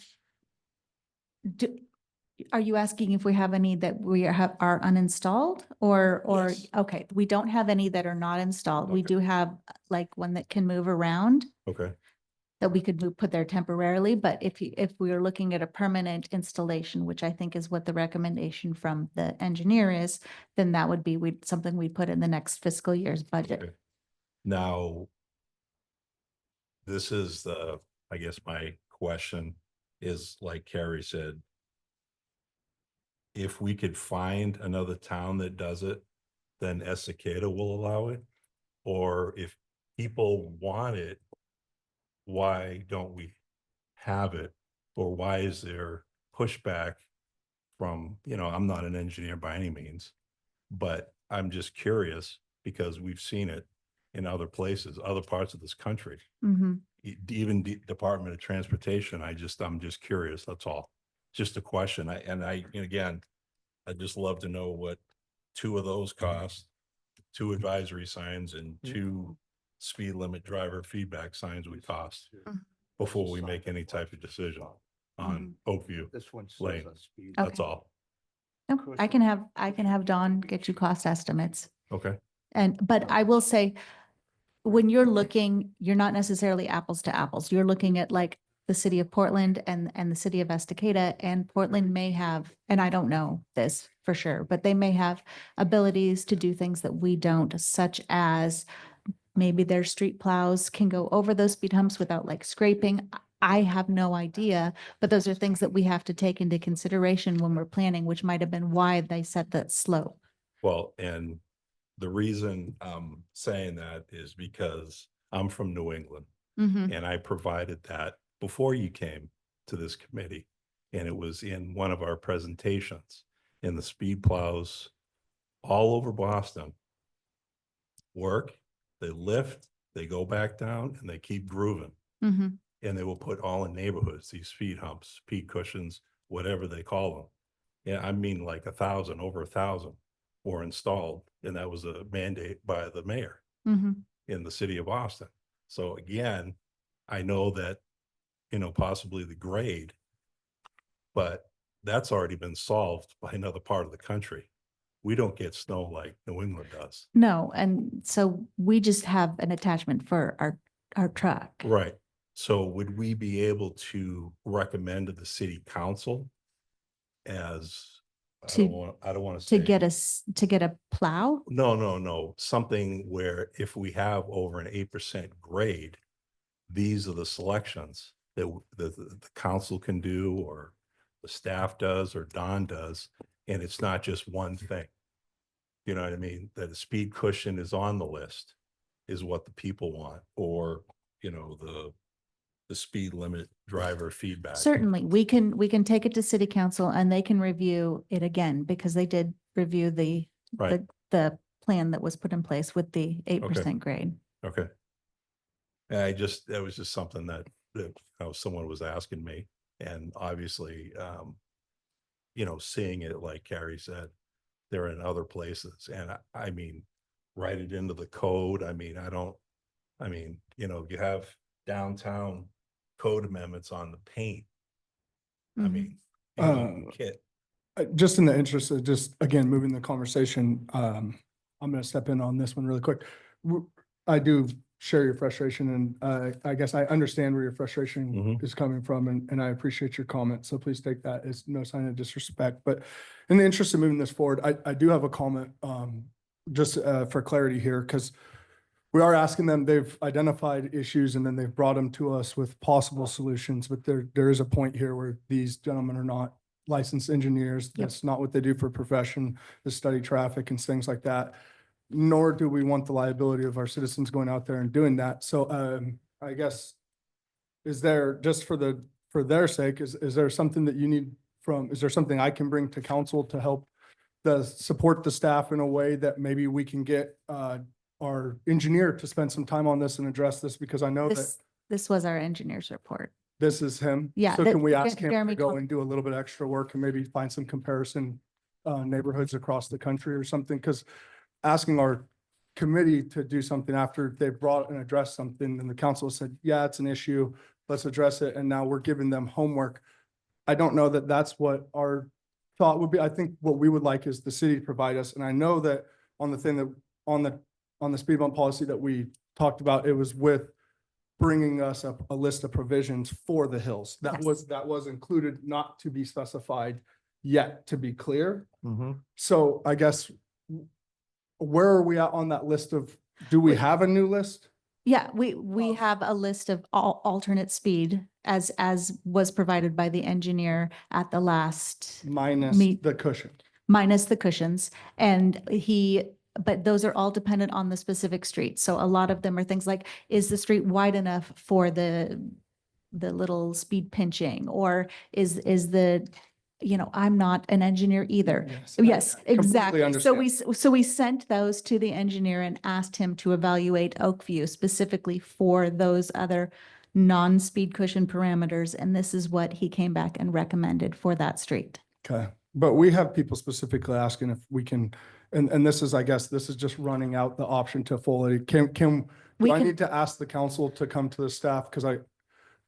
Are you asking if we have any that are uninstalled or, Yes. okay, we don't have any that are not installed. We Okay. do have like one that can move around Okay, that we could put there temporarily, but if we are looking at a permanent installation, which I think is what the recommendation from the engineer is, then that would be, something we put in the next fiscal year's budget. okay. Now, this is I guess my question is, like Carrie said, if we could find another town that does it, then Estacada will allow it? Or if people want it, why don't we have it? Or why is there pushback from, I'm not an engineer by any means, but I'm just curious because we've seen it in other places, other parts of this country. Mhm. Even Department of Transportation, I'm just curious, that's all. Just a question. And again, I'd just love to know what 2 of those cost, 2 advisory signs and 2 speed limit driver feedback signs would cost before we make any type of decision on Oakview This one Lane. says a speed. That's Okay. all. No, I can have Dawn get you cost estimates. Okay, But I will say, when you're looking, you're not necessarily apples to apples. You're looking at like the city of Portland and the city of Estacada, and Portland may have, and I don't know this for sure, but they may have abilities to do things that we don't, such as maybe their street plows can go over those speed humps without like scraping. I have no idea, but those are things that we have to take into consideration when we're planning, which might have been why they set that slope. well, and the reason I'm saying that is because I'm from New England. Mhm. And I provided that before you came to this committee. And it was in one of our presentations, and the speed plows all over Boston work, they lift, they go back down, and they keep grooving. Mhm. And they will put all in neighborhoods, these speed humps, speed cushions, whatever they call them. Yeah, I mean, like 1,000, over 1,000 were installed, and that was a mandate by the mayor Mhm. in the city of Boston. So again, I know that, possibly the grade, but that's already been solved by another part of the country. We don't get snow like New England does. No, and so we just have an attachment for our truck. Right. So would we be able to recommend to the city council as, I don't want to To say. get a plow? No. Something where if we have over an 8% grade, these are the selections that the council can do, or the staff does, or Don does, and it's not just one thing. You know what I mean? That a speed cushion is on the list is what the people want, or, the speed limit driver feedback. Certainly, we can take it to city council and they can review it again, because they did review the Right. the plan that was put in place with the 8% grade. Okay. That was just something that someone was asking me, and obviously, seeing it, like Carrie said, they're in other places, and I mean, write it into the code. You have downtown code amendments on the paint. I Mhm. mean, kit. Just in the interest of just, again, moving the conversation, I'm going to step in on this one really quick. I do share your frustration, and I guess I understand where your frustration Mhm. is coming from, and I appreciate your comment. So please take that as no sign of disrespect. But in the interest of moving this forward, I do have a comment, just for clarity here, because we are asking them, they've identified issues and then they've brought them to us with possible solutions, but there is a point here where these gentlemen are not licensed engineers. Yep. That's not what they do for a profession, to study traffic and things like that. Nor do we want the liability of our citizens going out there and doing that. So I guess, is there, just for their sake, is there something that you need is there something I can bring to council to help support the staff in a way that maybe we can get our engineer to spend some time on this and address this? Because I know that, This was our engineer's report. This is him? Yeah, So that- can we Je- ask him to Jeremy go called- and do a little bit extra work and maybe find some comparison neighborhoods across the country or something? Because asking our committee to do something after they brought and addressed something, and the council said, yeah, it's an issue, let's address it, and now we're giving them homework. I don't know that that's what our thought would be. I think what we would like is the city to provide us, and I know that on the thing that, on the speed bump policy that we talked about, it was with bringing us up a list of provisions for the hills. Yes. That was included, not to be specified yet, to be clear. Mhm. So I guess where are we at on that list of, do we have a new list? Yeah, we have a list of all alternate speed as was provided by the engineer at the last, Minus Meet- the cushion. minus the cushions. And but those are all dependent on the specific street. So a lot of them are things like, is the street wide enough for the little speed pinching? Or is the, I'm not an engineer either. Yes, I completely exactly. So understand. so we sent those to the engineer and asked him to evaluate Oakview specifically for those other non-speed cushion parameters. And this is what he came back and recommended for that street. Okay, but we have people specifically asking if we can, and this is, I guess, this is just running out the option to fully, do We I can- need to ask the council to come to the staff? Because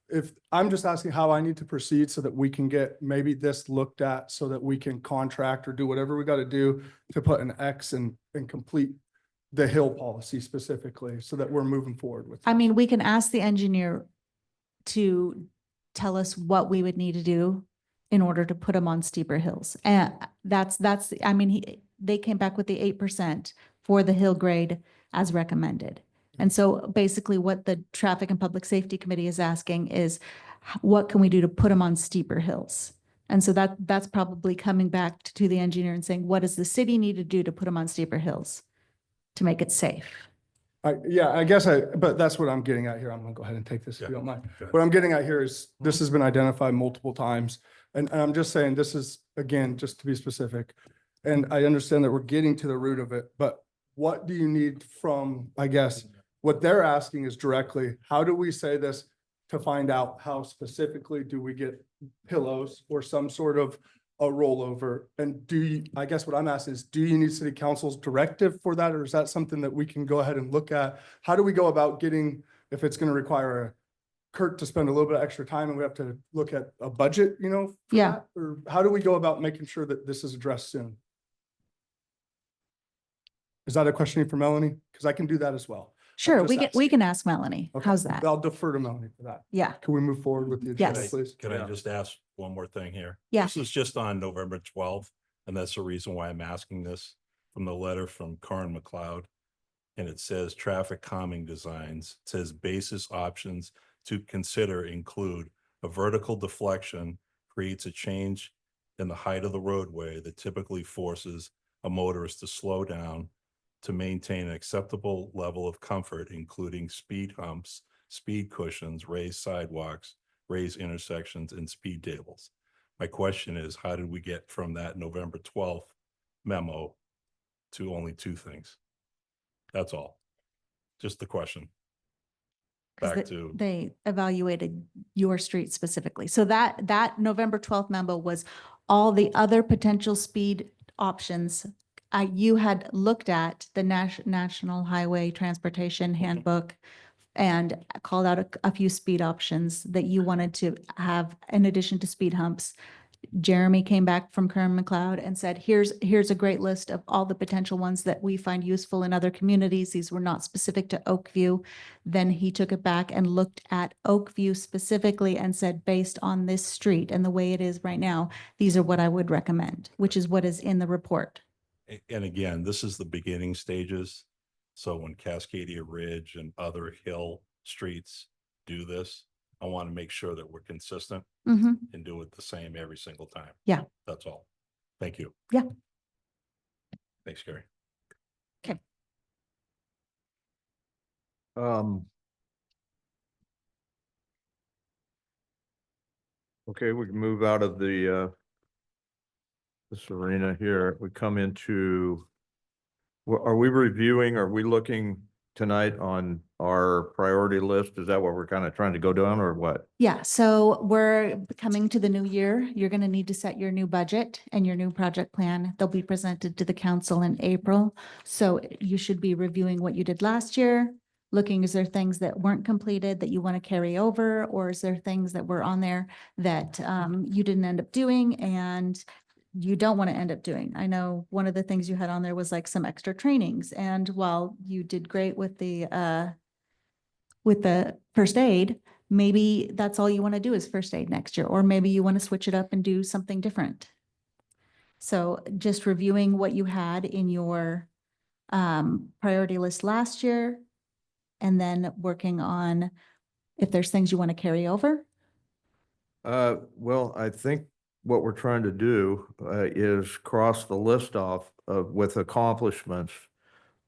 if, I'm just asking how I need to proceed so that we can get maybe this looked at so that we can contract or do whatever we got to do to put an X and complete the hill policy specifically so that we're moving forward with. I mean, we can ask the engineer to tell us what we would need to do in order to put them on steeper hills. And they came back with the 8% for the hill grade as recommended. And so basically what the Traffic and Public Safety Committee is asking is, what can we do to put them on steeper hills? And so that's probably coming back to the engineer and saying, what does the city need to do to put them on steeper hills to make it safe? But that's what I'm getting at here. I'm gonna go ahead and take this if you don't mind. What I'm getting at here is this has been identified multiple times. And I'm just saying, this is, again, just to be specific. And I understand that we're getting to the root of it, but what do you need from, I guess, what they're asking is directly, how do we say this to find out how specifically do we get pillows or some sort of a rollover? And I guess what I'm asking is, do you need city council's directive for that? Or is that something that we can go ahead and look at? How do we go about getting, if it's going to require Kurt to spend a little bit of extra time and we have to look at a budget, for Yeah. that? Or how do we go about making sure that this is addressed soon? Is that a question for Melanie? Because I can do that as well. Sure, just we asking. can ask Melanie. Okay. How's that? I'll defer to Melanie for that. Yeah, Can we move forward with the agenda, Yes. please? Can I just ask one more thing here? Yeah. This was just on November 12th, and that's the reason why I'm asking this from the letter from Karen McLeod. And it says traffic calming designs. It says basis options to consider include a vertical deflection creates a change in the height of the roadway that typically forces a motorist to slow down to maintain an acceptable level of comfort, including speed humps, speed cushions, raised sidewalks, raised intersections, and speed tables. My question is, how did we get from that November 12th memo to only two things? That's all. Just the question. 'cause Back to, they evaluated your street specifically. So that November 12th memo was all the other potential speed options. You had looked at the National Highway Transportation Handbook and called out a few speed options that you wanted to have in addition to speed humps. Jeremy came back from Kern McLeod and said, here's a great list of all the potential ones that we find useful in other communities. These were not specific to Oakview. Then he took it back and looked at Oakview specifically and said, based on this street and the way it is right now, these are what I would recommend, which is what is in the report. and again, this is the beginning stages. So when Cascadia Ridge and other hill streets do this, I want to make sure that we're consistent Mhm. and do it the same every single time. Yeah. That's all. Thank you. Yeah. Thanks, Gary. Okay, we can move out of this arena here. We come into, are we reviewing, are we looking tonight on our priority list? Is that what we're kind of trying to go down or what? Yeah, so we're coming to the new year. You're going to need to set your new budget and your new project plan. They'll be presented to the council in April. So you should be reviewing what you did last year, looking, is there things that weren't completed that you want to carry over? Or is there things that were on there that you didn't end up doing and you don't want to end up doing? I know one of the things you had on there was like some extra trainings. And while you did great with the first aid, maybe that's all you want to do is first aid next year, or maybe you want to switch it up and do something different. So just reviewing what you had in your priority list last year, and then working on if there's things you want to carry over. Well, I think what we're trying to do is cross the list off with accomplishments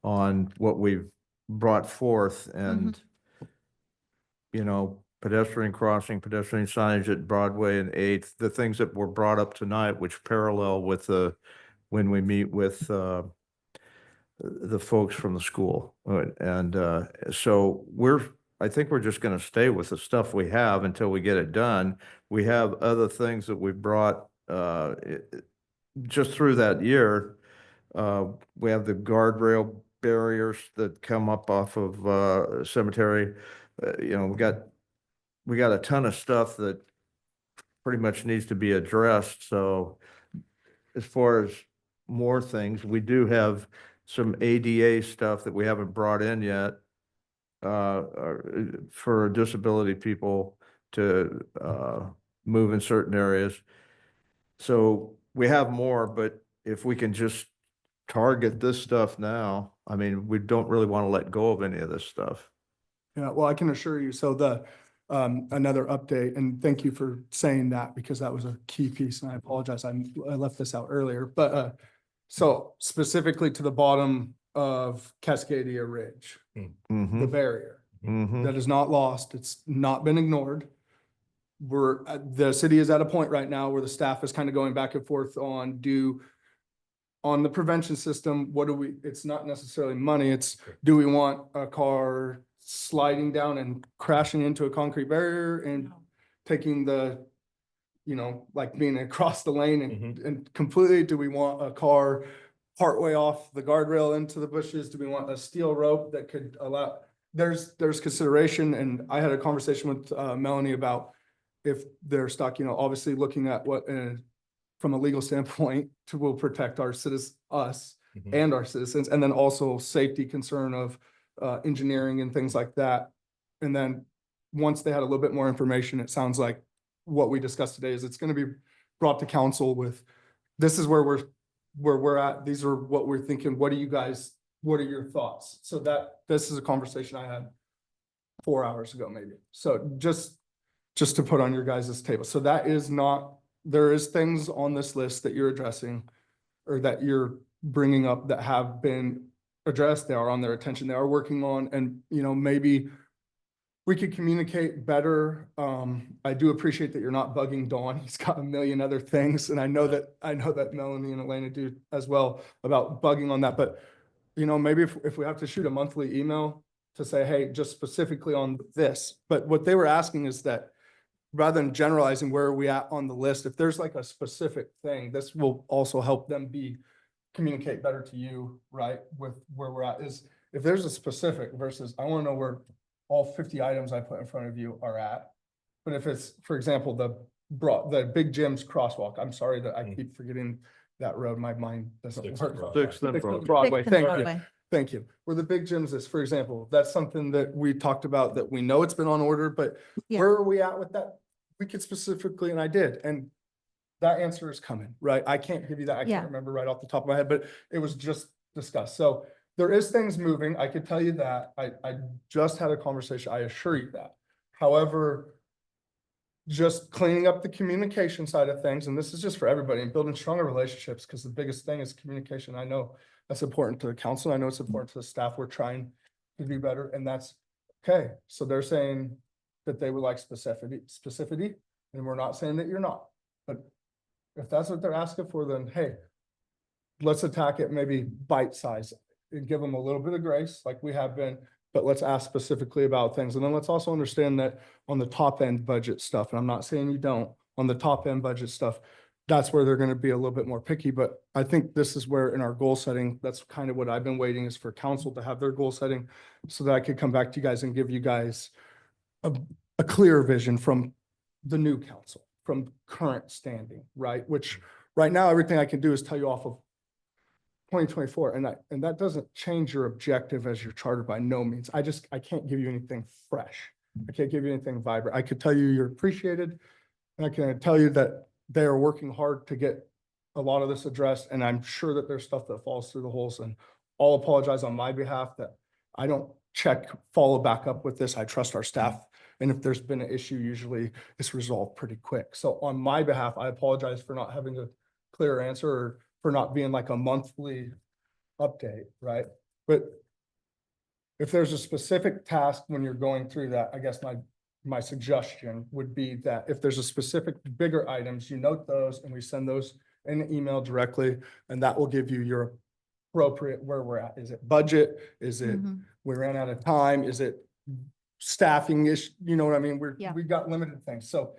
on what we've brought forth and, you know, pedestrian crossing, pedestrian signage at Broadway and 8th, the things that were brought up tonight, which parallel with when we meet with the folks from the school. So I think we're just going to stay with the stuff we have until we get it done. We have other things that we've brought just through that year. We have the guardrail barriers that come up off of Cemetery. You know, we got a ton of stuff that pretty much needs to be addressed. So as far as more things, we do have some ADA stuff that we haven't brought in yet for disability people to move in certain areas. So we have more, but if we can just target this stuff now, I mean, we don't really want to let go of any of this stuff. Yeah, well, I can assure you, so another update, and thank you for saying that because that was a key piece, and I apologize, I left this out earlier, but so specifically to the bottom of Cascadia Ridge, the barrier that is not lost, it's not been ignored. The city is at a point right now where the staff is kind of going back and forth on the prevention system, it's not necessarily money, it's do we want a car sliding down and crashing into a concrete barrier and taking like being across the lane and completely, do we want a car partway off the guardrail into the bushes? Do we want a steel rope that could allow, there's consideration. And I had a conversation with Melanie about if they're stuck, obviously looking at what from a legal standpoint will protect our us and our citizens, and then also safety concern of engineering and things like that. And then once they had a little bit more information, it sounds like what we discussed today is it's going to be brought to council with, this is where we're at. These are what we're thinking. What are your thoughts? So this is a conversation I had 4 hours ago, maybe. So just to put on your guys' table. So there is things on this list that you're addressing or that you're bringing up that have been addressed. They are on their attention. They are working on, and maybe we could communicate better. I do appreciate that you're not bugging Dawn. He's got a million other things. And I know that Melanie and Elena do as well about bugging on that. But, maybe if we have to shoot a monthly email to say, hey, just specifically on this. But what they were asking is that rather than generalizing where are we at on the list, if there's like a specific thing, this will also help them communicate better to you, right? With where we're at is if there's a specific versus I want to know where all 50 items I put in front of you are at. But if it's, for example, the Big Jim's crosswalk, I'm sorry that I keep forgetting that road. My mind doesn't work. 6th and Broadway. Sixth and Thank you. Broadway. Thank you. Where the Big Jim's is, for example, that's something that we talked about that we know it's been on order, but Yeah. where are we at with that? We could specifically, and I did, and that answer is coming, right? I can't give you that. I Yeah. can't remember right off the top of my head, but it was just discussed. So there is things moving. I could tell you that. I just had a conversation. I assure you that. However, just cleaning up the communication side of things, and this is just for everybody, and building stronger relationships, because the biggest thing is communication. I know that's important to the council. I know it's important to the staff. We're trying to do better, and that's okay. So they're saying that they would like specificity, and we're not saying that you're not. But if that's what they're asking for, then hey, let's attack it maybe bite size and give them a little bit of grace like we have been, but let's ask specifically about things. And then let's also understand that on the top end budget stuff, and I'm not saying you don't, on the top end budget stuff, that's where they're going to be a little bit more picky. But I think this is where in our goal setting, that's kind of what I've been waiting is for council to have their goal setting so that I could come back to you guys and give you guys a clear vision from the new council, from current standing, right? Which right now, everything I can do is tell you off of 2024, and that doesn't change your objective as your charter by no means. I can't give you anything fresh. I can't give you anything vibrant. I could tell you you're appreciated, and I can tell you that they are working hard to get a lot of this addressed, and I'm sure that there's stuff that falls through the holes, and I'll apologize on my behalf that I don't follow back up with this. I trust our staff, and if there's been an issue, usually it's resolved pretty quick. So on my behalf, I apologize for not having a clear answer or for not being like a monthly update, right? But if there's a specific task when you're going through that, I guess my suggestion would be that if there's a specific bigger items, you note those and we send those in an email directly, and that will give you your appropriate where we're at. Is it budget? Is it we ran out of time? Is it staffing issue? You know what I mean? We got limited things. So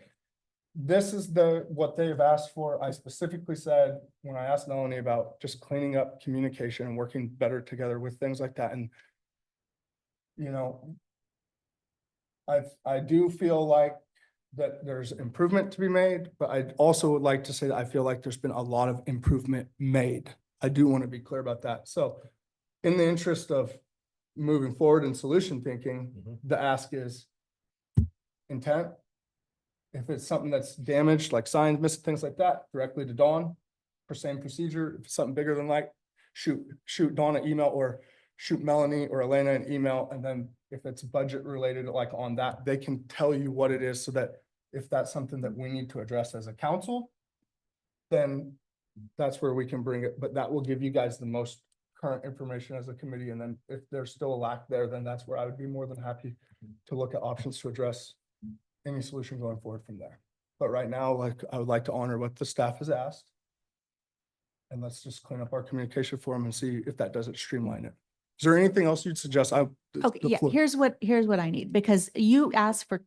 this is what they've asked for. I specifically said, when I asked Melanie about just cleaning up communication and working better together with things like that. And, you know, I do feel like that there's improvement to be made, but I also would like to say that I feel like there's been a lot of improvement made. I do want to be clear about that. So in the interest of moving forward in solution thinking, the ask is intent. If it's something that's damaged, like signs, missing, things like that, directly to Dawn for same procedure. If it's something bigger than like, shoot Dawn an email or shoot Melanie or Elena an email. And then if it's budget related, like on that, they can tell you what it is so that if that's something that we need to address as a council, then that's where we can bring it. But that will give you guys the most current information as a committee. And then if there's still a lack there, then that's where I would be more than happy to look at options to address any solution going forward from there. But right now, like, I would like to honor what the staff has asked. And let's just clean up our communication for them and see if that doesn't streamline it. Is there anything else you'd suggest? Okay, yeah, here's what I need, because you asked for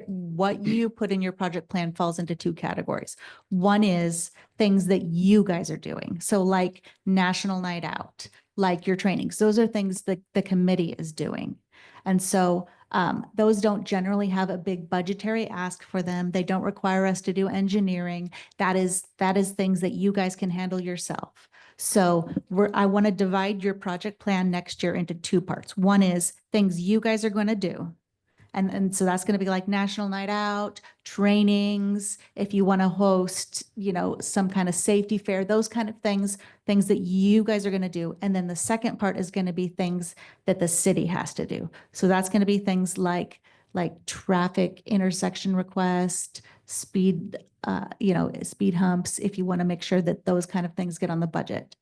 what you put in your project plan falls into two categories. One is things that you guys are doing. So like National Night Out, like your trainings, those are things that the committee is doing. And so those don't generally have a big budgetary ask for them. They don't require us to do engineering. That is things that you guys can handle yourself. So I want to divide your project plan next year into two parts. One is things you guys are going to do. And so that's going to be like National Night Out, trainings, if you want to host, you know, some kind of safety fair, those kind of things that you guys are going to do. And then the second part is going to be things that the city has to do. So that's going to be things like traffic intersection request, speed, speed humps, if you want to make sure that those kind of things get on the budget.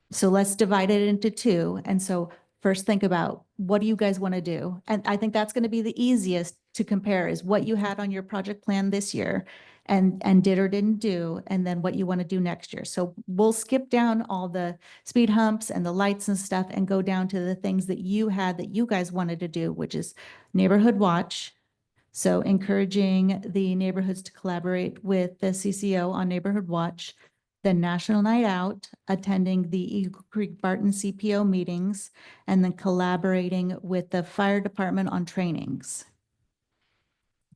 So let's divide it into two. And so first think about what do you guys want to do? And I think that's going to be the easiest to compare is what you had on your project plan this year and did or didn't do, and then what you want to do next year. So we'll skip down all the speed humps and the lights and stuff and go down to the things that you had that you guys wanted to do, which is neighborhood watch. So encouraging the neighborhoods to collaborate with the CCO on neighborhood watch, the National Night Out, attending the Eagle Creek Barton CPO meetings, and then collaborating with the fire department on trainings.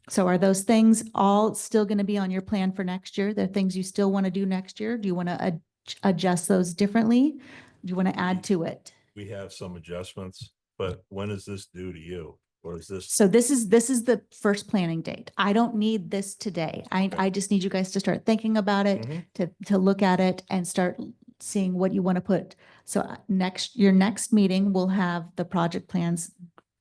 So are those things all still going to be on your plan for next year? The things you still want to do next year? Do you want to adjust those differently? Do you want to add to it? We have some adjustments, but when is this due to you? Or is this? So this is the first planning date. I don't need this today. I just need you guys to start thinking about it, to look at it and start seeing what you want to put. So your next meeting will have the project plans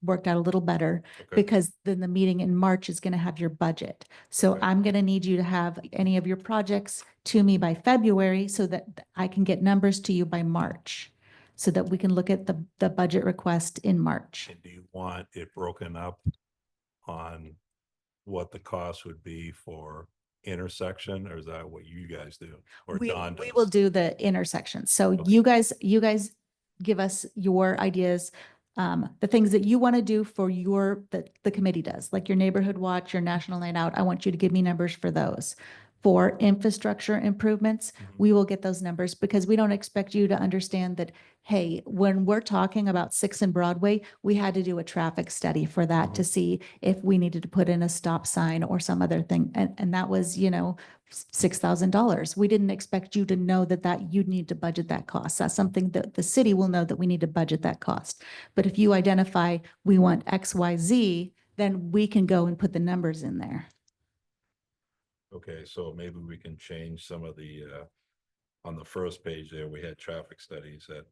worked out a little better, because then the meeting in March is going to have your budget. So I'm going to need you to have any of your projects to me by February so that I can get numbers to you by March, so that we can look at the budget request in March. And do you want it broken up on what the cost would be for intersection, or is that what you guys do? Or Dawn does? We will do the intersection. So you guys give us your ideas the things that you want to do for the committee does, like your neighborhood watch, your national night out. I want you to give me numbers for those. For infrastructure improvements, we will get those numbers because we don't expect you to understand that, hey, when we're talking about 6th and Broadway, we had to do a traffic study for that to see if we needed to put in a stop sign or some other thing. And that was, $6,000. We didn't expect you to know that you'd need to budget that cost. That's something that the city will know that we need to budget that cost. But if you identify, we want X, Y, Z, then we can go and put the numbers in there. Okay, so maybe we can change some of the, on the first page there, we had traffic studies at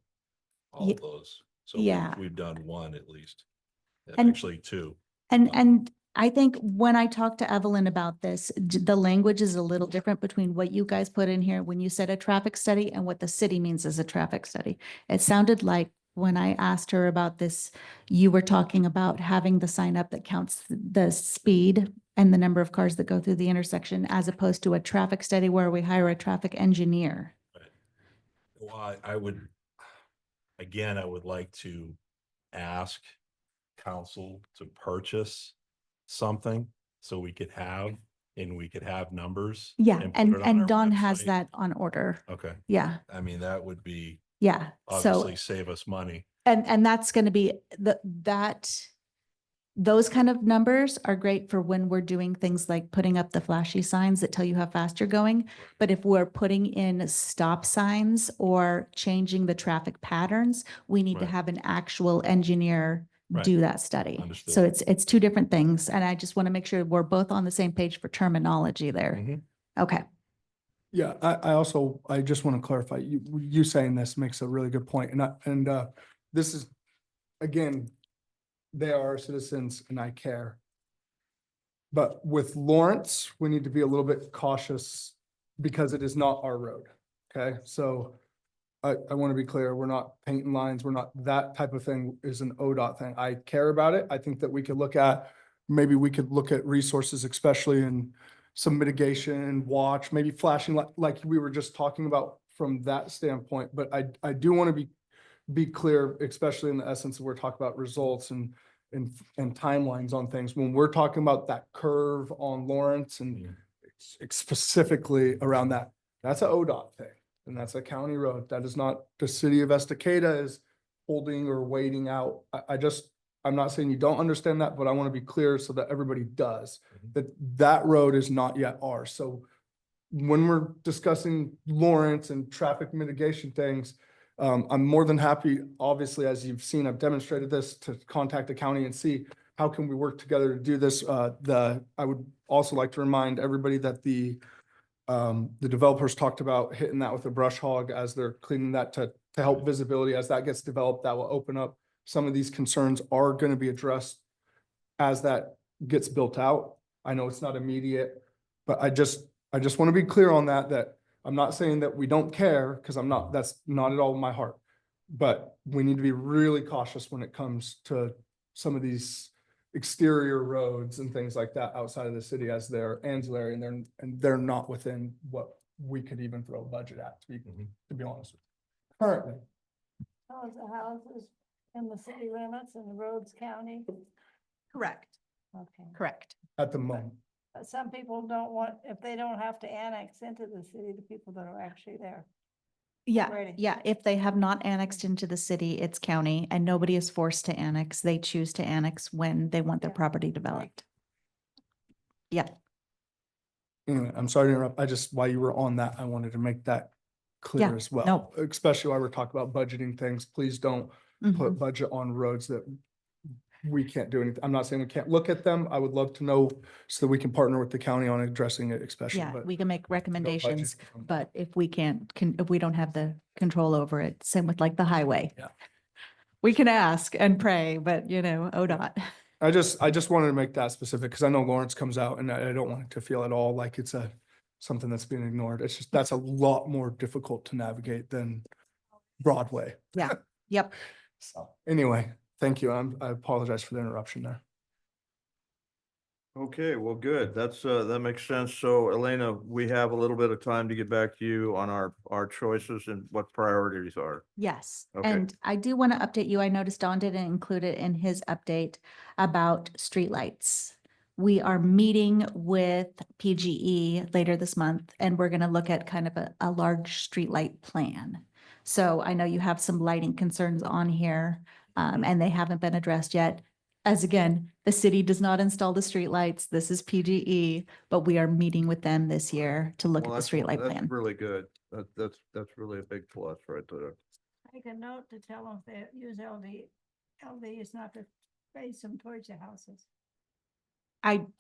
all Ye- of those. So yeah. we've done one at least, And- actually two. And I think when I talked to Evelyn about this, the language is a little different between what you guys put in here when you said a traffic study and what the city means as a traffic study. It sounded like when I asked her about this, you were talking about having the sign up that counts the speed and the number of cars that go through the intersection, as opposed to a traffic study where we hire a traffic engineer. Well, I would, again, I would like to ask council to purchase something so we could have numbers. Yeah, put and it on our Dawn has website. that on order. Okay, Yeah, I mean, that would be yeah. So, obviously save us money. and that's going to be those kind of numbers are great for when we're doing things like putting up the flashy signs that tell you how fast you're going. But if we're putting in stop signs or changing the traffic patterns, we need to Right. have an actual engineer Right. do that study. Understood. So it's two different things. And I just want to make sure we're both on the same page for terminology there. Mhm. Okay. Yeah, I just want to clarify, you saying this makes a really good point, and this is, again, they are our citizens and I care. But with Lawrence, we need to be a little bit cautious because it is not our road, okay? So I want to be clear, we're not painting lines, we're not, that type of thing is an ODOT thing. I care about it. I think that we could look at resources, especially in some mitigation, watch, maybe flashing like we were just talking about from that standpoint. But I do want to be clear, especially in the essence of we're talking about results and timelines on things. When we're talking about that curve on Lawrence and specifically around that, that's an ODOT thing. And that's a county road. That is not, the city of Estacada is holding or waiting out. I'm not saying you don't understand that, but I want to be clear so that everybody does, that road is not yet ours. So when we're discussing Lawrence and traffic mitigation things, I'm more than happy, obviously, as you've seen, I've demonstrated this, to contact the county and see how can we work together to do this. I would also like to remind everybody that the developers talked about hitting that with a brush hog as they're cleaning that to help visibility. As that gets developed, that will open up. Some of these concerns are going to be addressed as that gets built out. I know it's not immediate, but I just want to be clear on that I'm not saying that we don't care, because that's not at all my heart. But we need to be really cautious when it comes to some of these exterior roads and things like that outside of the city, as they're ancillary and they're not within what we could even throw a budget at, to be honest with you. Currently, Oh, the houses in the city limits and the roads county? Correct, Okay. correct. at the moment. But some people don't want, if they don't have to annex into the city, the people that are actually there. Yeah, Already. yeah. If they have not annexed into the city, it's county, and nobody is forced to annex. They choose to annex when they want their Yeah. property developed. Yeah, Anyway, I'm sorry to interrupt. While you were on that, I wanted to make that clear Yeah, as well. no. Especially while we're talking about budgeting things, please don't put Mhm. budget on roads that we can't do anything. I'm not saying we can't look at them. I would love to know so that we can partner with the county on addressing it, especially, Yeah, but. we can make recommendations, budget from- but if we can't, if we don't have the control over it, same with like the highway. Yeah. We can ask and pray, but ODOT. I just wanted to make that specific because I know Lawrence comes out and I don't want it to feel at all like it's something that's being ignored. It's just, that's a lot more difficult to navigate than Broadway. Yeah, yep. So anyway, thank you. I apologize for the interruption there. Okay, well, good. That makes sense. So Elena, we have a little bit of time to get back to you on our choices and what priorities are. Yes, Okay. and I do want to update you. I noticed Don didn't include it in his update about streetlights. We are meeting with PGE later this month, and we're going to look at kind of a large streetlight plan. So I know you have some lighting concerns on here, and they haven't been addressed yet. As again, the city does not install the streetlights. This is PGE, but we are meeting with them this year to look Well, at the streetlight that's plan. really good. That's really a big plus right there. Make a note to tell them if they use LD is not to face them towards the houses.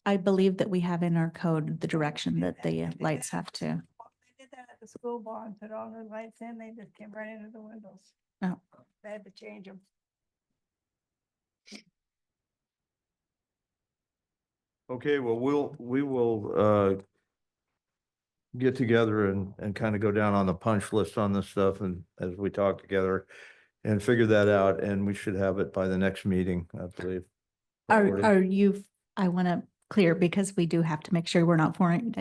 I believe that we have in our code the direction that the lights have to. They did that at the school barn, put all the lights in, they just came right into the windows. Oh. They had to change them. Okay, well, we will get together and kind of go down on the punch list on this stuff and as we talk together and figure that out, and we should have it by the next meeting, I believe. Are you, I want to clear because we do have to make sure we're not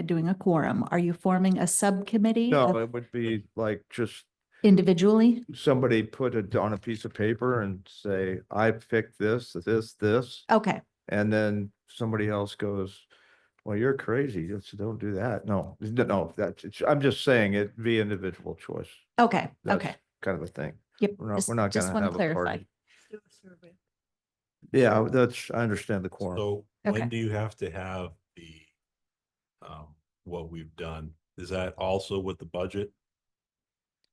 doing a quorum. Are you forming a subcommittee No, of- it would be like just individually? somebody put it on a piece of paper and say, I picked this. Okay, And then somebody else goes, well, you're crazy. Don't do that. No, I'm just saying it'd be individual choice. okay, That's okay. kind of a thing. Yep. We're not just gonna wanna have a clarify. party. Yeah, I understand the quorum. So Okay. when do you have to have the, what we've done? Is that also with the budget?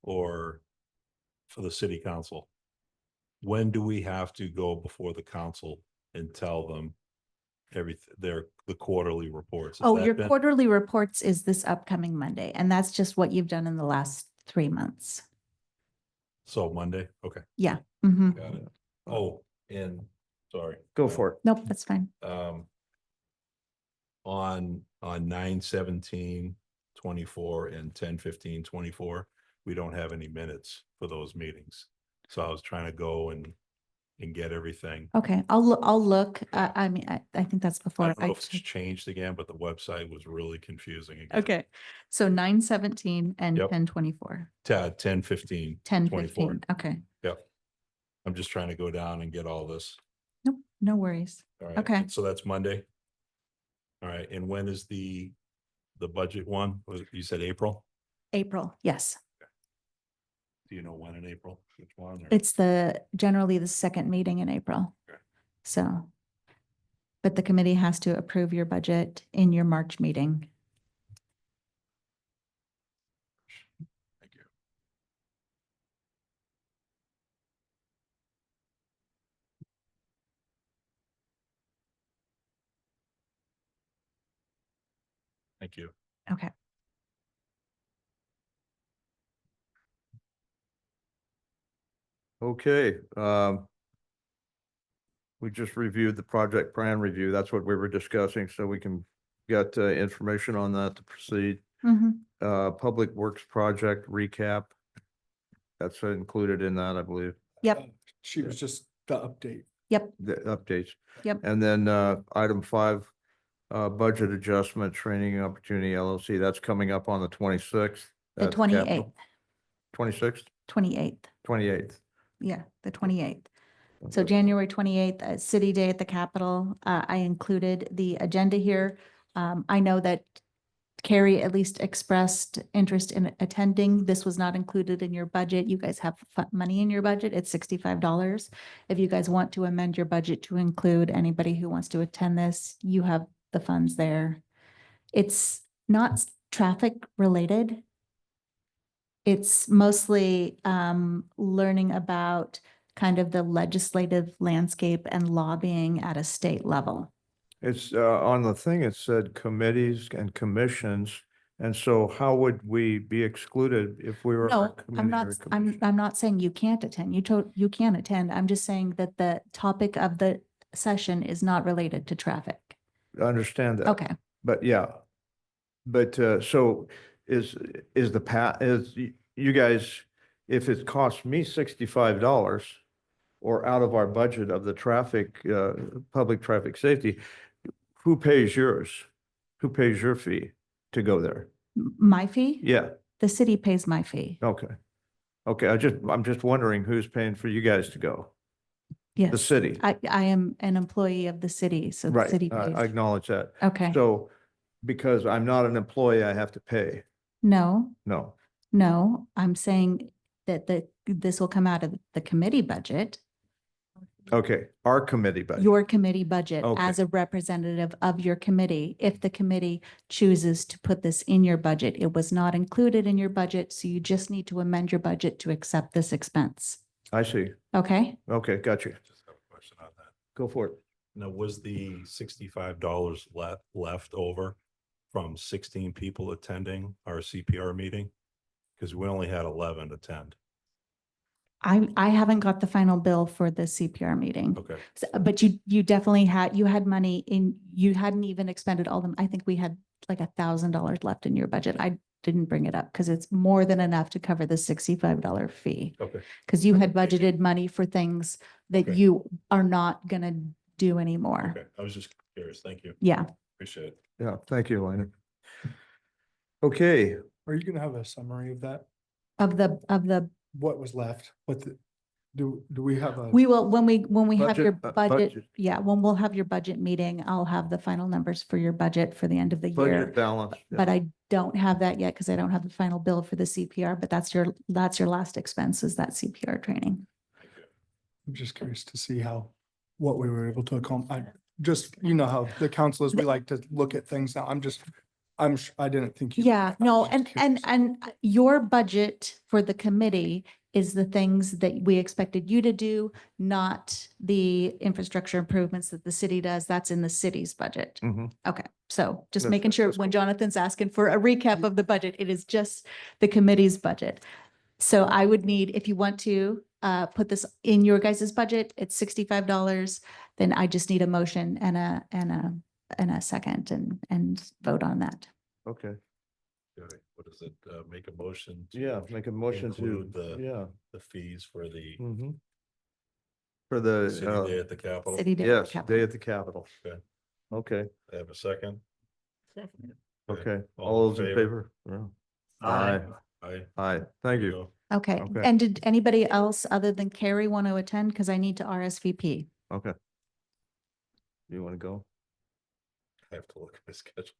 Or for the city council? When do we have to go before the council and tell them everything, the quarterly reports? Has Oh, that your been- quarterly reports is this upcoming Monday, and that's just what you've done in the last 3 months. So Monday, okay, Mm-hmm. got it. Oh, and, sorry. Go for it. Nope, that's fine. On 9/17/24 and 10/15/24, we don't have any minutes for those meetings. So I was trying to go and get everything. Okay, I'll look. I mean, I think that's I before don't know I if it's check. changed again, but the website was really confusing again. Okay, so 9/17 and Yep. 10/24, 10/15. 10/15. Okay, Yep. I'm just trying to go down and get all this. nope, no worries. All right. Okay. So that's Monday. All right. And when is the budget one? You said April? April, yes. Do you know when in April? Which one? or- It's generally the second meeting in April. Okay. So, but the committee has to approve your budget in your March meeting. Thank you. Thank you. Okay. Okay, we just reviewed the project plan review. That's what we were discussing, so we can get information on that to proceed. Mhm. Public Works project recap. That's included in that, I believe, Yep, She was just the update. the updates. Yep. And then item 5, budget adjustment, training opportunity LLC, that's coming up on the 26th. the 28th, 26th, 28th. 28th. Yeah, the 28th. So January 28th, City Day at the Capitol. I included the agenda here. I know that Carrie at least expressed interest in attending. This was not included in your budget. You guys have money in your budget. It's $65. If you guys want to amend your budget to include anybody who wants to attend this, you have the funds there. It's not traffic related. It's mostly learning about kind of the legislative landscape and lobbying at a state level. It's on the thing, it said committees and commissions. And so how would we be excluded if we were? a No, I'm committee not, or a commission? I'm not saying you can't attend. You can attend. I'm just saying that the topic of the session is not related to traffic. I understand that. Okay, But yeah. But so is you guys, if it costs me $65 or out of our budget of the traffic, public traffic safety, who pays yours? Who pays your fee to go there? My fee? Yeah, The city pays my fee. okay. Okay, I'm just wondering who's paying for you guys to go? Yes. The city, I am an employee of the city, so the city right, I pays. acknowledge that. Okay, So because I'm not an employee, I have to pay. no, No, no, I'm saying that this will come out of the committee budget, okay, our committee budget. your committee budget Okay. as a representative of your committee. If the committee chooses to put this in your budget, it was not included in your budget, so you just need to amend your budget to accept this expense. I see. Okay? Okay, got you. Just have a question on that. Go for it. Now, was the $65 left over from 16 people attending our CPR meeting? Because we only had 11 attend. I haven't got the final bill for the CPR meeting. Okay. But you definitely had money in, you hadn't even expended all them. I think we had like $1,000 left in your budget. I didn't bring it up because it's more than enough to cover the $65 fee. Okay. Because you had budgeted money for things that Okay. you are not gonna do anymore. Okay. I was just curious. Thank you. Yeah. Appreciate it. Yeah, thank you, Elena. Okay, Are you gonna have a summary of that? Of the, What was left? Do we have a? we will, when we have your Budget, budget, yeah, when we'll have your budget meeting, I'll have the final numbers for your budget for the end of the budget year. balance. yeah. But I don't have that yet because I don't have the final bill for the CPR, but that's your last expense is that CPR training. I'm just curious to see what we were able to accomplish. You know how the council is, we like to look at things now. I didn't think. you- Yeah, I no, was just and curious. your budget for the committee is the things that we expected you to do, not the infrastructure improvements that the city does. That's in the city's budget. Mhm. Okay, so just That's- making sure that's when cool. Jonathan's asking for a recap of the budget, it is just the committee's budget. So I would need, if you want to put this in your guys' budget, it's $65. Then I just need a motion and a second and vote on that. Okay, Okay. What is it? Make a motion? to yeah, make a motion to, include yeah. the fees for the Mhm. For the, city day at the Capitol. City Day. yes, Capitol. day at the Capitol. Okay. Okay, I have a second. okay. All All in those in favor? favor? Yeah. Aye. Aye. Aye, thank There you. go. Okay, Okay. and did anybody else other than Carrie want to attend? Because I need to RSVP. Okay. You want to go? I have to look at my schedule.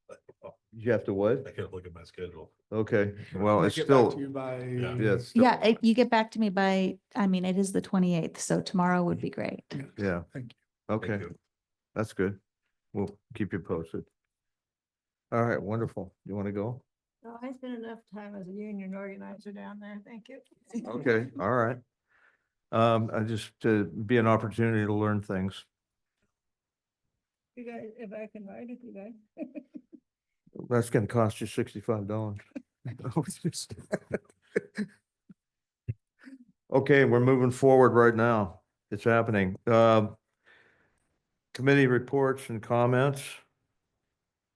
You have to what? I gotta look at my schedule. Okay, well, Can I it's get back to still, you by? Yeah. yes. Yeah, you get back to me by, I mean, it is the 28th, so tomorrow would be great. Yeah, Thank you. okay, you. that's good. We'll keep you posted. All right, wonderful. You want to go? No, I spent enough time as a union organizer down there. Thank you. Okay, all right. I just, to be an opportunity to learn things. You guys, if I can ride with you guys. That's gonna cost you $65. Okay, we're moving forward right now. It's happening. Committee reports and comments.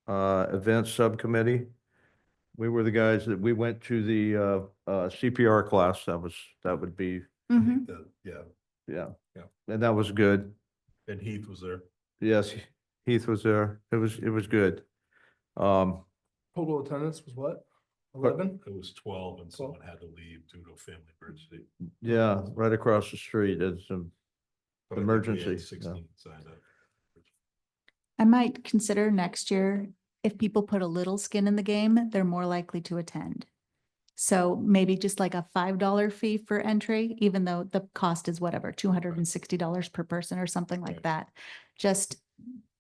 Events subcommittee. We were the guys that we went to the CPR class. That would be, Mhm. Yeah, yeah. Yeah. And that was good. and Heath was there. Yes, Heath was there. It was good. Total attendance was what? 11? It was 12 and someone had to leave due to a family emergency. Yeah, right across the street is some, But I think we had Emergency, yeah. 16 signed up. I might consider next year, if people put a little skin in the game, they're more likely to attend. So maybe just like a $5 fee for entry, even though the cost is whatever, $260 per person or something like Right. that. Just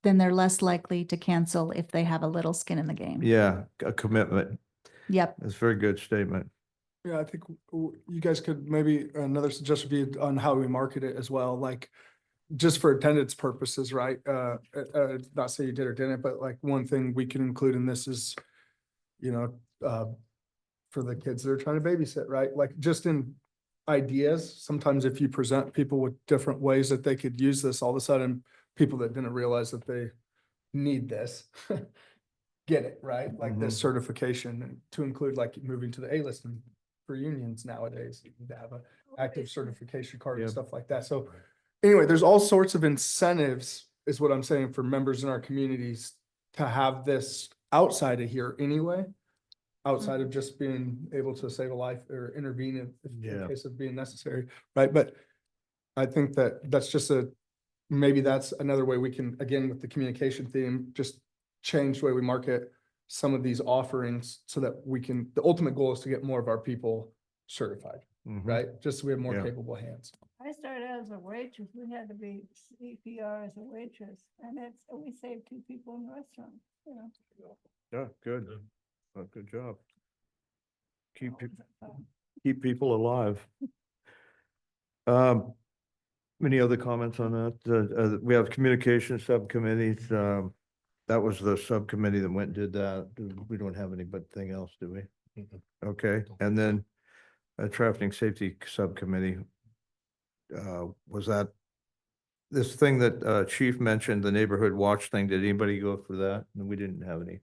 then they're less likely to cancel if they have a little skin in the game. yeah, a commitment. Yep. That's a very good statement. Yeah, I think you guys could maybe another suggestion be on how we market it as well, like just for attendance purposes, right? Not say you did or didn't, but like one thing we can include in this is, for the kids that are trying to babysit, right? Like just in ideas, sometimes if you present people with different ways that they could use this, all of a sudden, people that didn't realize that they need this get it, right? Like this certification and to include like moving to the A-list and for unions nowadays, you need to have a active certification card and Yep. stuff like that. So anyway, there's all sorts of incentives is what I'm saying for members in our communities to have this outside of here anyway. Outside of just being able to save a life or intervene in Yeah. case of being necessary, right? But I think that that's just maybe that's another way we can, again, with the communication theme, just change the way we market some of these offerings so that we can, the ultimate goal is to get more of our people certified, Mhm. right? Just so we have more Yeah. capable hands. I started out as a waitress. We had to be CPR as a waitress, and we saved 2 people in the restaurant, you know. Yeah, good. Good job. Keep people alive. Any other comments on that? We have communication subcommittees. That was the subcommittee that went and did that. We don't have anything else, do we? Okay, and then a traffic safety subcommittee. Was that this thing that Chief mentioned, the neighborhood watch thing? Did anybody go for that? No, we didn't have any.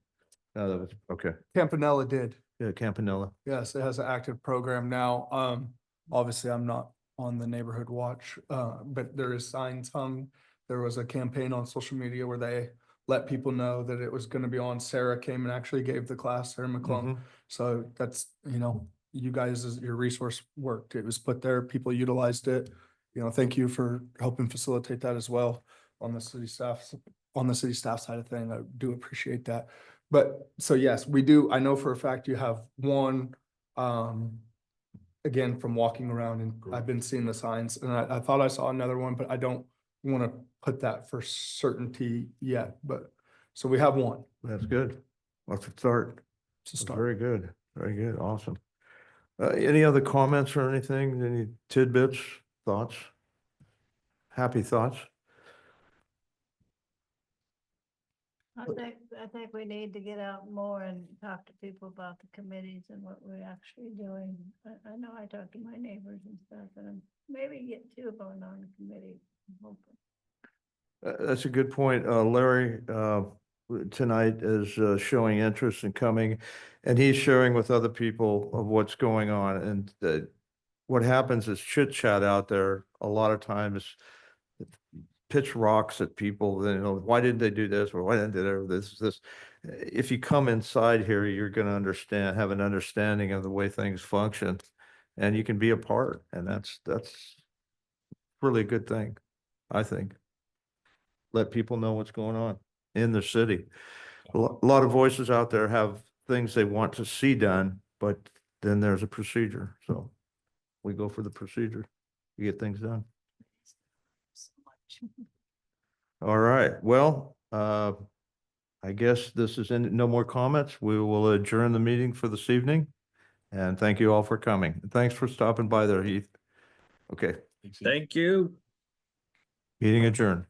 No, that was, okay. Campanella did. Yeah, Campanella. Yes, it has an active program now. Obviously, I'm not on the neighborhood watch, but there is signs hung. There was a campaign on social media where they let people know that it was gonna be on. Sarah came and actually gave the class, Sarah McClung. Mhm. So that's, you guys, your resource worked. It was put there, people utilized it. Thank you for helping facilitate that as well on the city staff side of thing. I do appreciate that. But so yes, we do. I know for a fact you have one, again, from walking around, and I've been seeing the signs, and I thought I saw another one, but I don't want to put that for certainty yet. But so we have one. That's good. Let's start. To start. Very good. Very good. Awesome. Any other comments or anything? Any tidbits, thoughts? Happy thoughts? I think we need to get out more and talk to people about the committees and what we're actually doing. I know I talk to my neighbors and stuff, and maybe get 2 of them on the committee. I'm hoping. That's a good point. Larry, tonight is showing interest in coming, and he's sharing with other people of what's going on. And what happens is chit chat out there a lot of times. Pitch rocks at people, why didn't they do this, or why didn't they do this? If you come inside here, you're gonna have an understanding of the way things function, and you can be a part, and that's really a good thing, I think. Let people know what's going on in the city. A lot of voices out there have things they want to see done, but then there's a procedure, so we go for the procedure to get things done. All right, well, I guess this is no more comments. We will adjourn the meeting for this evening. And thank you all for coming. Thanks for stopping by there, Heath. Okay, Thank you. meeting adjourned.